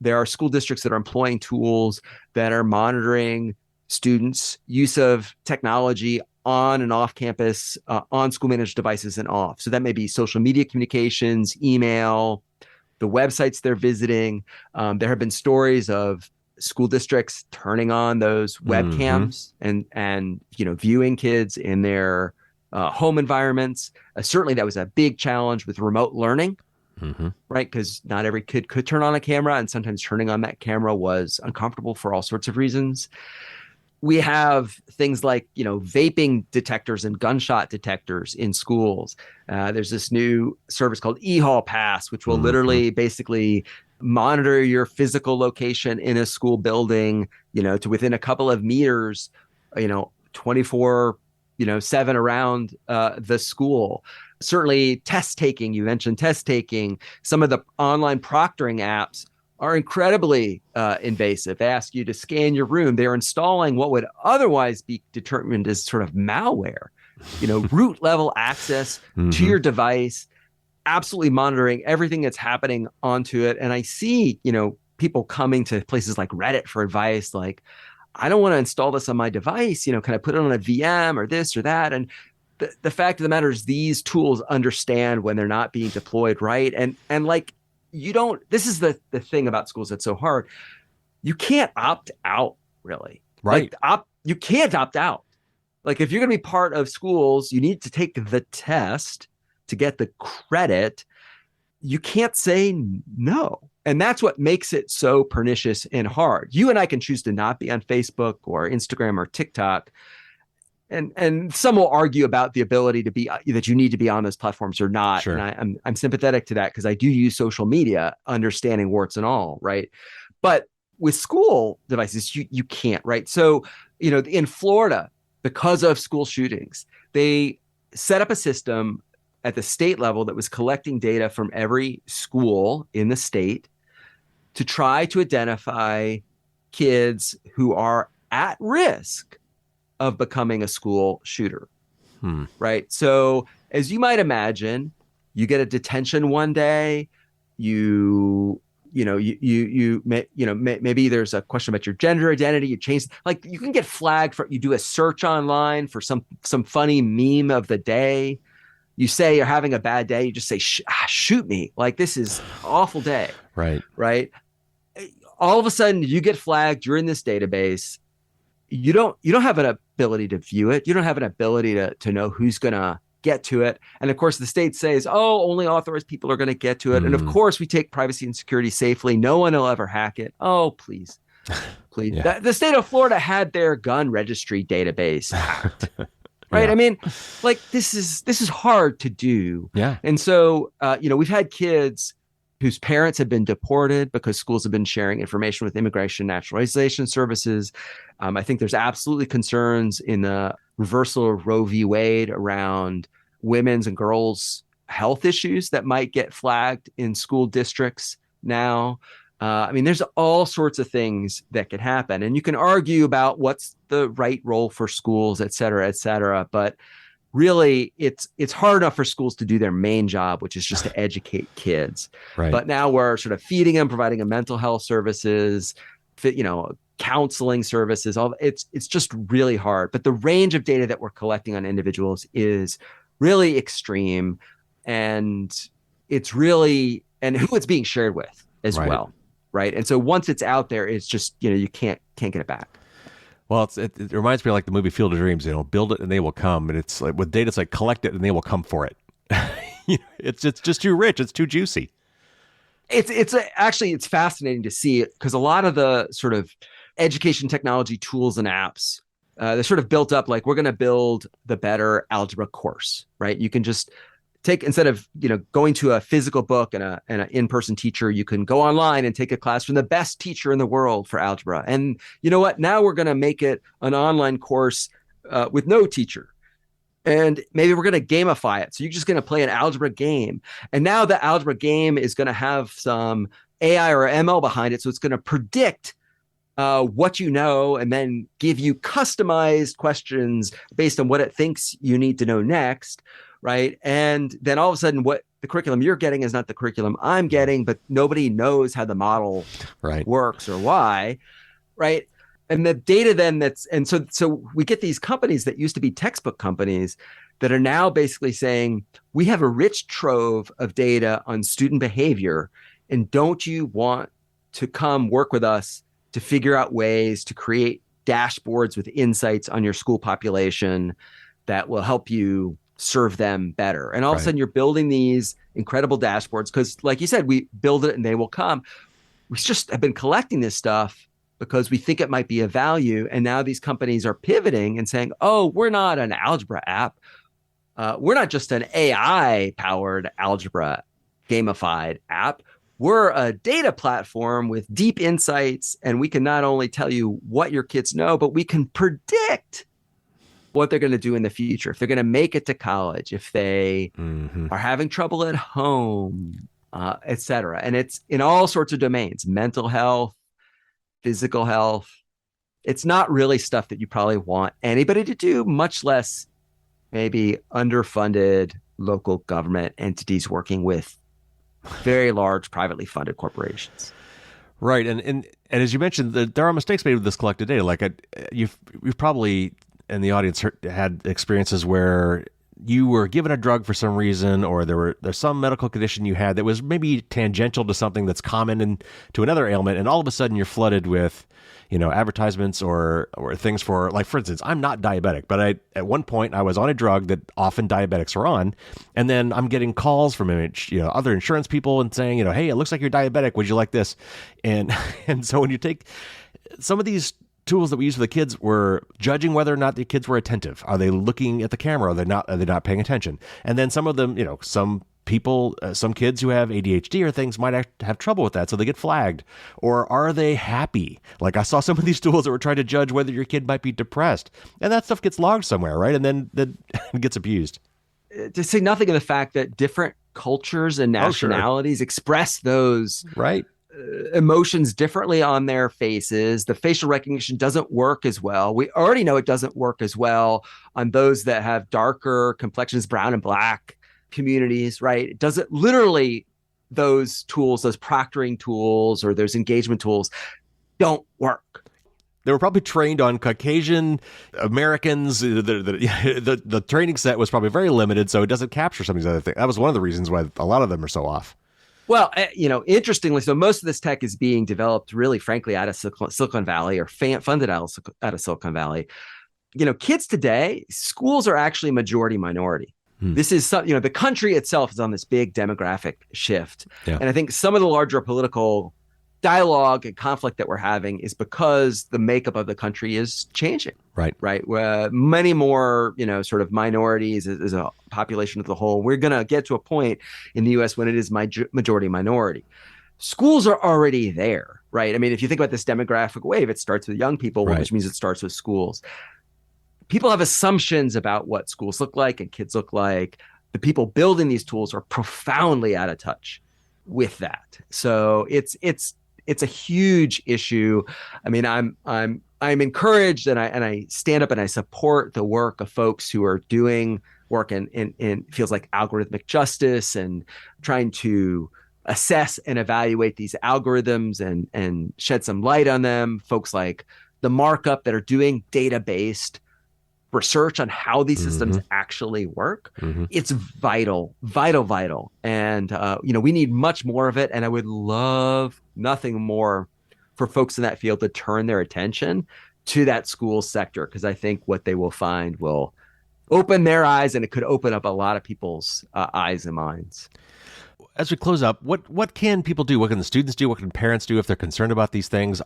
there are school districts that are employing tools that are monitoring students' use of technology on and off campus, on school managed devices and off. So that may be social media communications, email, the websites they're visiting. There have been stories of school districts turning on those webcams and viewing kids in their home environments. Certainly that was a big challenge with remote learning, right? Because not every kid could turn on a camera, and sometimes turning on that camera was uncomfortable for all sorts of reasons. We have things like, vaping detectors and gunshot detectors in schools. There's this new service called eHall Pass, which will literally basically monitor your physical location in a school building, to within a couple of meters, 24/7 around the school. Certainly test taking, you mentioned test taking. Some of the online proctoring apps are incredibly invasive. They ask you to scan your room. They're installing what would otherwise be determined as sort of malware, root level access to your device, absolutely monitoring everything that's happening onto it. And I see, people coming to places like Reddit for advice, like, I don't want to install this on my device. Can I put it on a VM or this or that? And the fact of the matter is these tools understand when they're not being deployed right. And like, this is the thing about schools that's so hard. You can't opt out, really. Right. You can't opt out. Like, if you're going to be part of schools, you need to take the test to get the credit. You can't say no. And that's what makes it so pernicious and hard. You and I can choose to not be on Facebook or Instagram or TikTok. And some will argue about the ability to be, that you need to be on those platforms or not. Sure. And I'm sympathetic to that because I do use social media, understanding warts and all, right? But with school devices, you can't, right? So, in Florida, because of school shootings, they set up a system at the state level that was collecting data from every school in the state to try to identify kids who are at risk of becoming a school shooter, right? So as you might imagine, you get a detention one day, you maybe there's a question about your gender identity. You change, like you can get flagged for, you do a search online for some funny meme of the day. You say you're having a bad day. You just say, shoot me. Like, this is an awful day. Right. Right. All of a sudden you get flagged. You're in this database. You don't have an ability to view it. You don't have an ability to know who's going to get to it. And of course the state says, oh, only authorized people are going to get to it. And of course we take privacy and security safely. No one will ever hack it. Oh, please. Yeah. The state of Florida had their gun registry database hacked. Right. Yeah. I mean, like, this is hard to do. Yeah. And so, we've had kids whose parents have been deported because schools have been sharing information with Immigration and Naturalization Services. I think there's absolutely concerns in the reversal of Roe v. Wade around women's and girls' health issues that might get flagged in school districts now. There's all sorts of things that could happen. And you can argue about what's the right role for schools, et cetera, et cetera. But really, it's hard enough for schools to do their main job, which is just to educate kids. Right. But now we're sort of feeding them, providing them mental health services, counseling services. It's just really hard. But the range of data that we're collecting on individuals is really extreme, and it's really, and who it's being shared with as well. Right. And so once it's out there, it's just, you can't get it back. Well, it reminds me of like the movie Field of Dreams, build it and they will come. And it's like with data, it's like collect it and they will come for it. It's just too rich. It's too juicy. It's fascinating to see it, because a lot of the sort of education technology tools and apps, they're sort of built up like, we're going to build the better algebra course, right? You can just instead of going to a physical book and an in-person teacher, you can go online and take a class from the best teacher in the world for algebra. And you know what? Now we're going to make it an online course with no teacher. And maybe we're going to gamify it. So you're just going to play an algebra game. And now the algebra game is going to have some AI or ML behind it. So it's going to predict what you know, and then give you customized questions based on what it thinks you need to know next. Right. And then all of a sudden, what the curriculum you're getting is not the curriculum I'm getting, but nobody knows how the model works or why. Right. And the data then so we get these companies that used to be textbook companies that are now basically saying, we have a rich trove of data on student behavior. And don't you want to come work with us to figure out ways to create dashboards with insights on your school population that will help you serve them better? And all of a sudden you're building these incredible dashboards because, like you said, we build it and they will come. We just have been collecting this stuff because we think it might be of value. And now these companies are pivoting and saying, oh, we're not an algebra app. We're not just an AI-powered algebra gamified app. We're a data platform with deep insights, and we can not only tell you what your kids know, but we can predict what they're going to do in the future, if they're going to make it to college, if they are having trouble at home, et cetera. And it's in all sorts of domains: mental health, physical health. It's not really stuff that you probably want anybody to do, much less maybe underfunded local government entities working with very large privately funded corporations. Right. And as you mentioned, there are mistakes made with this collected data. Like you've probably in the audience had experiences where you were given a drug for some reason, or there's some medical condition you had that was maybe tangential to something that's common to another ailment, and all of a sudden you're flooded with, advertisements or things for, like, for instance, I'm not diabetic, but at one point I was on a drug that often diabetics are on, and then I'm getting calls from other insurance people and saying, hey, it looks like you're diabetic. Would you like this? And so when you take some of these tools that we use for the kids, were judging whether or not the kids were attentive. Are they looking at the camera? Are they not paying attention? And then some of them, some people, some kids who have ADHD or things might have trouble with that, so they get flagged. Or are they happy? Like I saw some of these tools that were trying to judge whether your kid might be depressed, and that stuff gets logged somewhere, right? And then it gets abused. To say nothing of the fact that different cultures and nationalities express those emotions differently on their faces. The facial recognition doesn't work as well. We already know it doesn't work as well on those that have darker complexions, brown and black communities, right? It doesn't literally those tools, those proctoring tools or those engagement tools don't work. They were probably trained on Caucasian Americans. The training set was probably very limited, so it doesn't capture some of these other things. That was one of the reasons why a lot of them are so off. Well, interestingly, so most of this tech is being developed really, frankly, out of Silicon Valley or funded out of Silicon Valley. Kids today, schools are actually majority minority. This is the country itself is on this big demographic shift. Yeah. And I think some of the larger political dialogue and conflict that we're having is because the makeup of the country is changing. Right. Where many more, sort of minorities as a population of the whole. We're going to get to a point in the U.S. when it is majority minority. Schools are already there, right? I mean, if you think about this demographic wave, it starts with young people, which means it starts with schools. People have assumptions about what schools look like and kids look like. The people building these tools are profoundly out of touch with that. So it's a huge issue. I mean, I'm encouraged and I stand up and I support the work of folks who are doing work in feels like algorithmic justice and trying to assess and evaluate these algorithms and shed some light on them. Folks like the Markup that are doing data-based research on how these systems actually work. It's vital. And, we need much more of it. And I would love nothing more for folks in that field to turn their attention to that school sector, because I think what they will find will open their eyes, and it could open up a lot of people's eyes and minds. As we close up, what can people do? What can the students do? What can parents do if they're concerned about these things?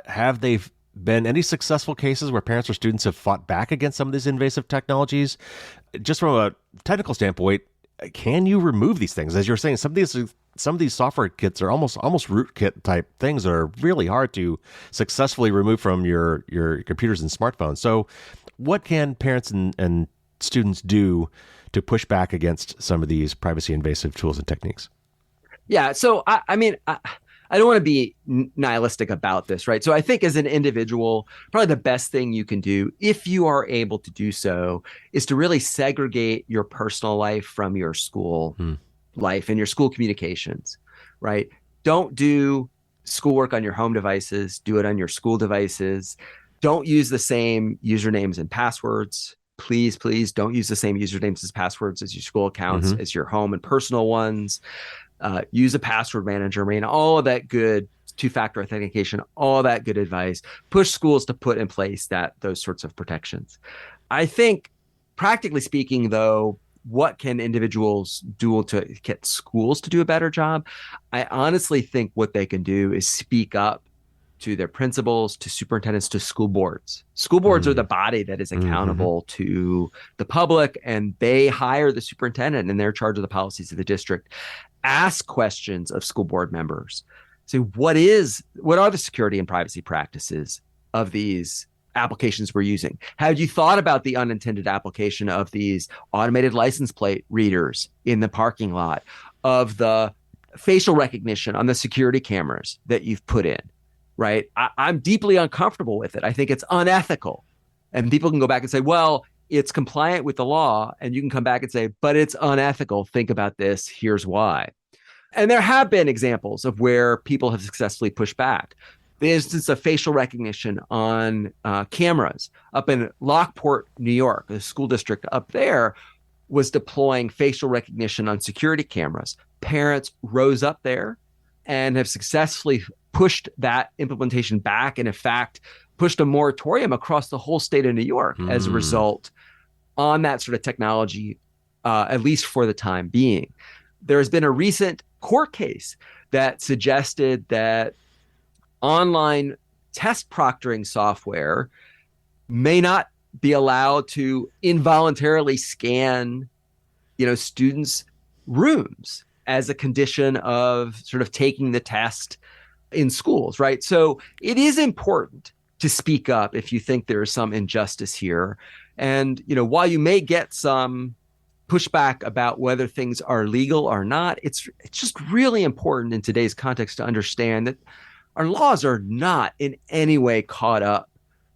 Have they been any successful cases where parents or students have fought back against some of these invasive technologies? Just from a technical standpoint, can you remove these things? As you're saying, some of these software kits are almost rootkit type things that are really hard to successfully remove from your computers and smartphones. So what can parents and students do to push back against some of these privacy invasive tools and techniques? Yeah. So I don't want to be nihilistic about this, right? So I think as an individual, probably the best thing you can do, if you are able to do so, is to really segregate your personal life from your school life and your school communications, right? Don't do schoolwork on your home devices. Do it on your school devices. Don't use the same usernames and passwords. Please don't use the same usernames as passwords as your school accounts, as your home and personal ones. Use a password manager, all of that good two-factor authentication, all that good advice. Push schools to put in place those sorts of protections. I think, practically speaking, though, what can individuals do to get schools to do a better job? I honestly think what they can do is speak up to their principals, to superintendents, to school boards. School boards are the body that is accountable to the public, and they hire the superintendent and they're in charge of the policies of the district. Ask questions of school board members. Say, what are the security and privacy practices of these applications we're using? Have you thought about the unintended application of these automated license plate readers in the parking lot, of the facial recognition on the security cameras that you've put in, right? I'm deeply uncomfortable with it. I think it's unethical. And people can go back and say, well, it's compliant with the law. And you can come back and say, but it's unethical. Think about this. Here's why. And there have been examples of where people have successfully pushed back. The instance of facial recognition on cameras up in Lockport, New York, the school district up there was deploying facial recognition on security cameras. Parents rose up there and have successfully pushed that implementation back, and in fact, pushed a moratorium across the whole state of New York as a result on that sort of technology, at least for the time being. There has been a recent court case that suggested that online test proctoring software may not be allowed to involuntarily scan, students' rooms as a condition of sort of taking the test in schools, right? So it is important to speak up if you think there is some injustice here. And, while you may get some pushback about whether things are legal or not, it's just really important in today's context to understand that our laws are not in any way caught up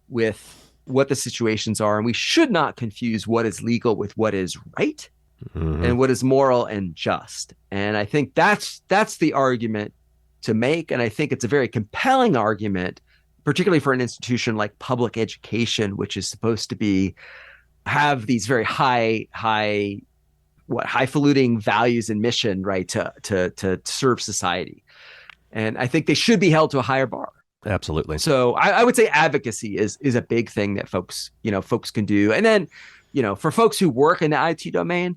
with what the situations are. And we should not confuse what is legal with what is right and what is moral and just. And I think that's the argument to make. And I think it's a very compelling argument, particularly for an institution like public education, which is supposed to have these very highfalutin values and mission, right, to serve society. And I think they should be held to a higher bar. Absolutely. So I would say advocacy is a big thing that folks can do. And then, for folks who work in the IT domain,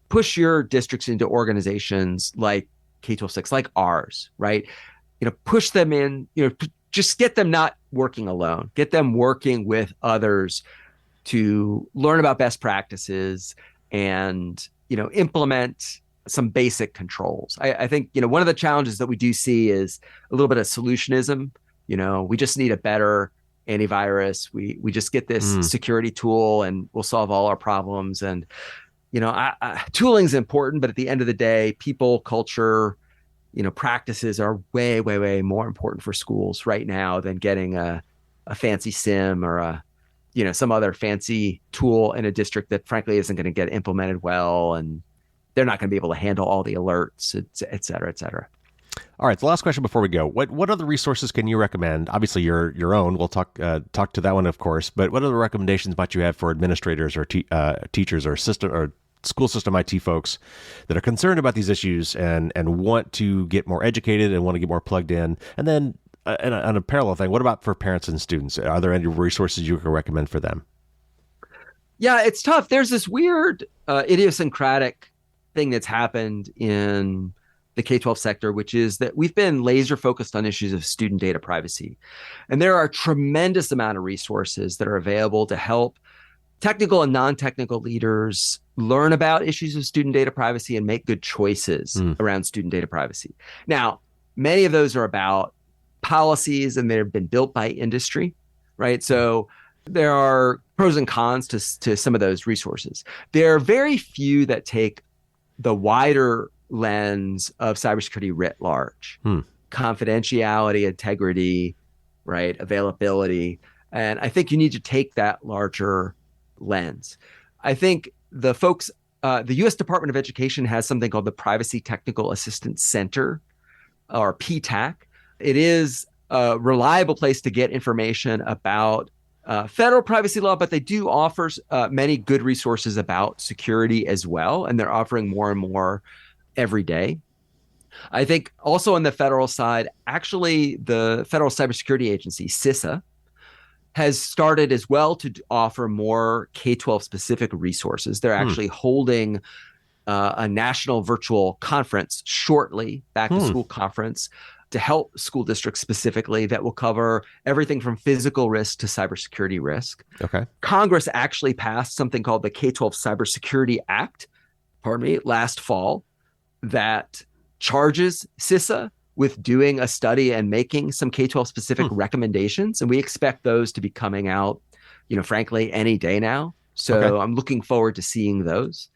push your districts into organizations like K12 SIX, like ours, right? Push them in, just get them not working alone, get them working with others to learn about best practices and, implement some basic controls. I think, one of the challenges that we do see is a little bit of solutionism. We just need a better antivirus. We just get this security tool and we'll solve all our problems. And, tooling is important, but at the end of the day, people, culture, practices are way, way, way more important for schools right now than getting a fancy SIM or some other fancy tool in a district that frankly isn't going to get implemented well. And they're not going to be able to handle all the alerts, et cetera, et cetera. All right. The last question before we go: what other resources can you recommend? Obviously, your own. We'll talk to that one, of course. But what other recommendations might you have for administrators or teachers or school system IT folks that are concerned about these issues and want to get more educated and want to get more plugged in? And then, on a parallel thing, what about for parents and students? Are there any resources you can recommend for them? Yeah, it's tough. There's this weird idiosyncratic thing that's happened in the K-12 sector, which is that we've been laser focused on issues of student data privacy. And there are a tremendous amount of resources that are available to help technical and non-technical leaders learn about issues of student data privacy and make good choices around student data privacy. Now, many of those are about policies and they've been built by industry, right? So there are pros and cons to some of those resources. There are very few that take the wider lens of cybersecurity writ large, confidentiality, integrity, right, availability. And I think you need to take that larger lens. I think the folks, the U.S. Department of Education has something called the Privacy Technical Assistance Center, or PTAC. It is a reliable place to get information about federal privacy law, but they do offer many good resources about security as well. And they're offering more and more every day. I think also on the federal side, actually the Federal Cybersecurity Agency, CISA, has started as well to offer more K-12 specific resources. They're actually holding a national virtual conference shortly, back to school conference, to help school districts specifically, that will cover everything from physical risk to cybersecurity risk. Okay. Congress actually passed something called the K-12 Cybersecurity Act, last fall, that charges CISA with doing a study and making some K-12 specific recommendations. And we expect those to be coming out, frankly, any day now. So I'm looking forward to seeing those.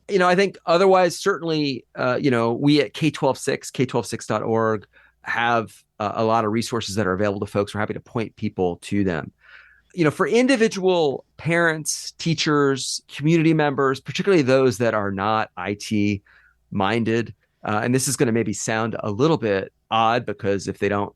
I think otherwise, certainly, we at K12 SIX, K12SIX.org, have a lot of resources that are available to folks. We're happy to point people to them. For individual parents, teachers, community members, particularly those that are not IT minded, and this is going to maybe sound a little bit odd because if they don't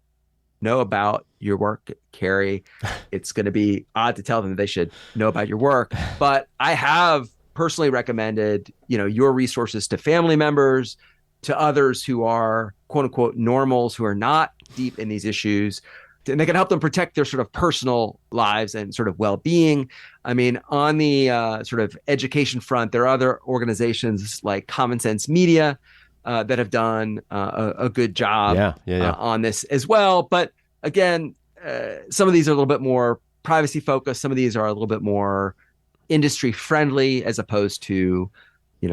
know about your work, Carrie, it's going to be odd to tell them that they should know about your work. But I have personally recommended, your resources to family members, to others who are quote unquote normals, who are not deep in these issues, and they can help them protect their sort of personal lives and sort of well-being. I mean, on the sort of education front, there are other organizations like Common Sense Media that have done a good job on this as well. But again, some of these are a little bit more privacy focused. Some of these are a little bit more industry friendly as opposed to,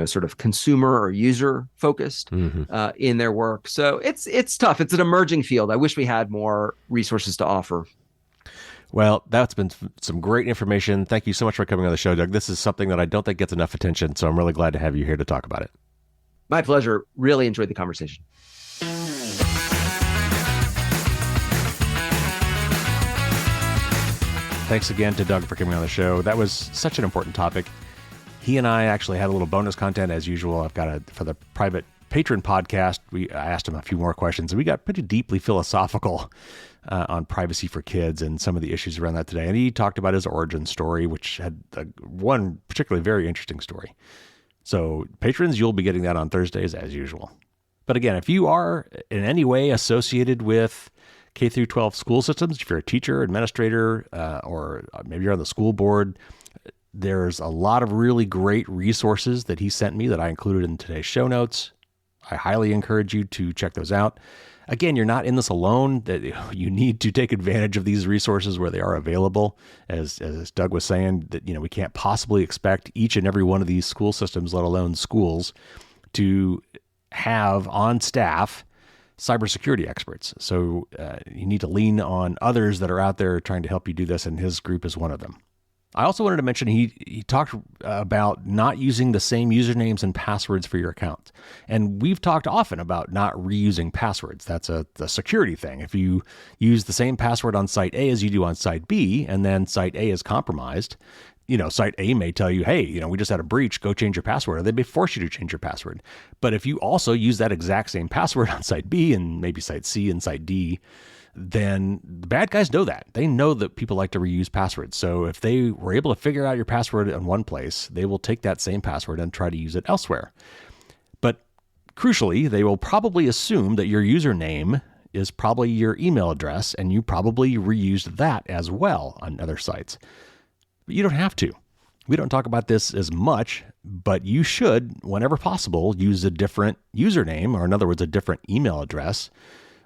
sort of consumer or user focused in their work. So it's tough. It's an emerging field. I wish we had more resources to offer. Well, that's been some great information. Thank you so much for coming on the show, Doug. This is something that I don't think gets enough attention, so I'm really glad to have you here to talk about it. My pleasure. Really enjoyed the conversation. Thanks again to Doug for coming on the show. That was such an important topic. He and I actually had a little bonus content as usual. I've got for the private patron podcast, I asked him a few more questions, and we got pretty deeply philosophical on privacy for kids and some of the issues around that today. And he talked about his origin story, which had one particularly very interesting story. So patrons, you'll be getting that on Thursdays as usual. But again, if you are in any way associated with K through 12 school systems, if you're a teacher, administrator, or maybe you're on the school board, there's a lot of really great resources that he sent me that I included in today's show notes. I highly encourage you to check those out. Again, you're not in this alone. That you need to take advantage of these resources where they are available. As Doug was saying, that we can't possibly expect each and every one of these school systems, let alone schools, to have on staff cybersecurity experts. So you need to lean on others that are out there trying to help you do this, and his group is one of them. I also wanted to mention he talked about not using the same usernames and passwords for your account. And we've talked often about not reusing passwords. That's a security thing. If you use the same password on site A as you do on site B, and then site A is compromised, site A may tell you, hey, we just had a breach, go change your password, or they may force you to change your password. But if you also use that exact same password on site B and maybe site C and site D, then the bad guys know that. They know that people like to reuse passwords. So if they were able to figure out your password in one place, they will take that same password and try to use it elsewhere. But crucially, they will probably assume that your username is probably your email address, and you probably reused that as well on other sites. But you don't have to. We don't talk about this as much, but you should, whenever possible, use a different username, or in other words, a different email address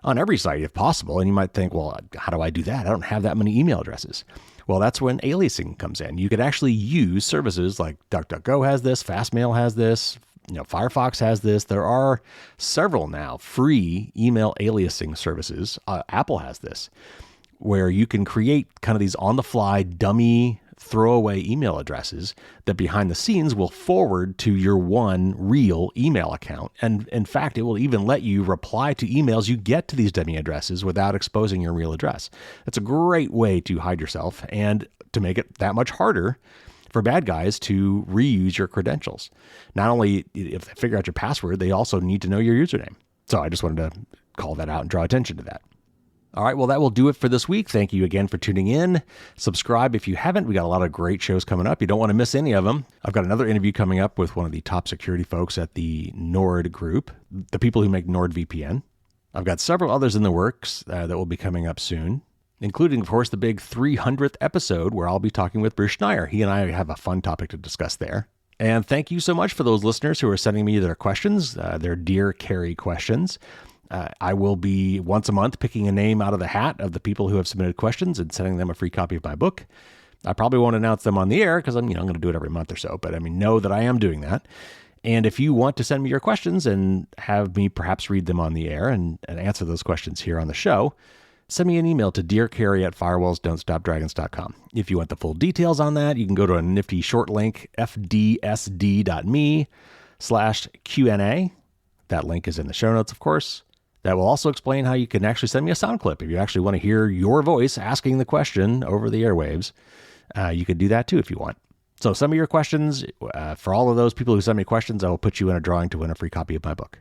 on every site if possible. And you might think, well, how do I do that? I don't have that many email addresses. Well, that's when aliasing comes in. You could actually use services like DuckDuckGo has this, Fastmail has this, Firefox has this. There are several now free email aliasing services. Apple has this, where you can create kind of these on-the-fly dummy throwaway email addresses that behind the scenes will forward to your one real email account. And in fact, it will even let you reply to emails you get to these dummy addresses without exposing your real address. That's a great way to hide yourself and to make it that much harder for bad guys to reuse your credentials. Not only if they figure out your password, they also need to know your username. So I just wanted to call that out and draw attention to that. All right, well, that will do it for this week. Thank you again for tuning in. Subscribe if you haven't. We got a lot of great shows coming up. You don't want to miss any of them. I've got another interview coming up with one of the top security folks at the Nord group, the people who make NordVPN. I've got several others in the works that will be coming up soon, including, of course, the big 300th episode where I'll be talking with Bruce Schneier. He and I have a fun topic to discuss there. And thank you so much for those listeners who are sending me their questions, their Dear Carrie questions. I will be once a month picking a name out of the hat of the people who have submitted questions and sending them a free copy of my book. I probably won't announce them on the air because I'm going to do it every month or so, but know that I am doing that. And if you want to send me your questions and have me perhaps read them on the air and answer those questions here on the show, send me an email to dearcarrie@firewallsdon'tstopdragons.com. If you want the full details on that, you can go to a nifty short link, fdsd.me/Q&A. That link is in the show notes, of course. That will also explain how you can actually send me a sound clip. If you actually want to hear your voice asking the question over the airwaves, you could do that too if you want. So send me your questions. For all of those people who send me questions, I will put you in a drawing to win a free copy of my book.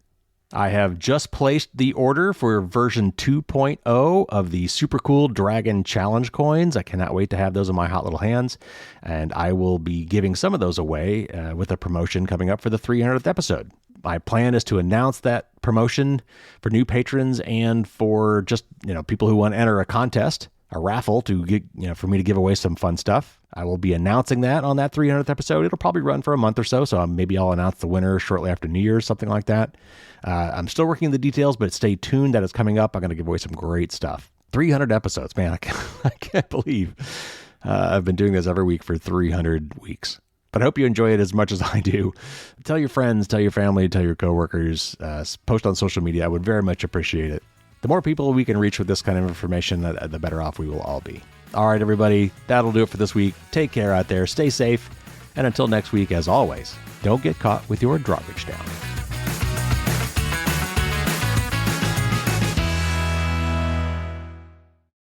I have just placed the order for version 2.0 of the super cool Dragon Challenge coins. I cannot wait to have those in my hot little hands. And I will be giving some of those away with a promotion coming up for the 300th episode. My plan is to announce that promotion for new patrons and for just, people who want to enter a contest, a raffle to get, for me to give away some fun stuff. I will be announcing that on that 300th episode. It'll probably run for a month or so. So maybe I'll announce the winner shortly after New Year's, something like that. I'm still working the details, but stay tuned. That is coming up. I'm going to give away some great stuff. 300 episodes, man. I can't believe I've been doing this every week for 300 weeks. But I hope you enjoy it as much as I do. Tell your friends, tell your family, tell your coworkers, post on social media. I would very much appreciate it. The more people we can reach with this kind of information, the better off we will all be. All right, everybody, that'll do it for this week. Take care out there. Stay safe. And until next week, as always, don't get caught with your drawbridge down.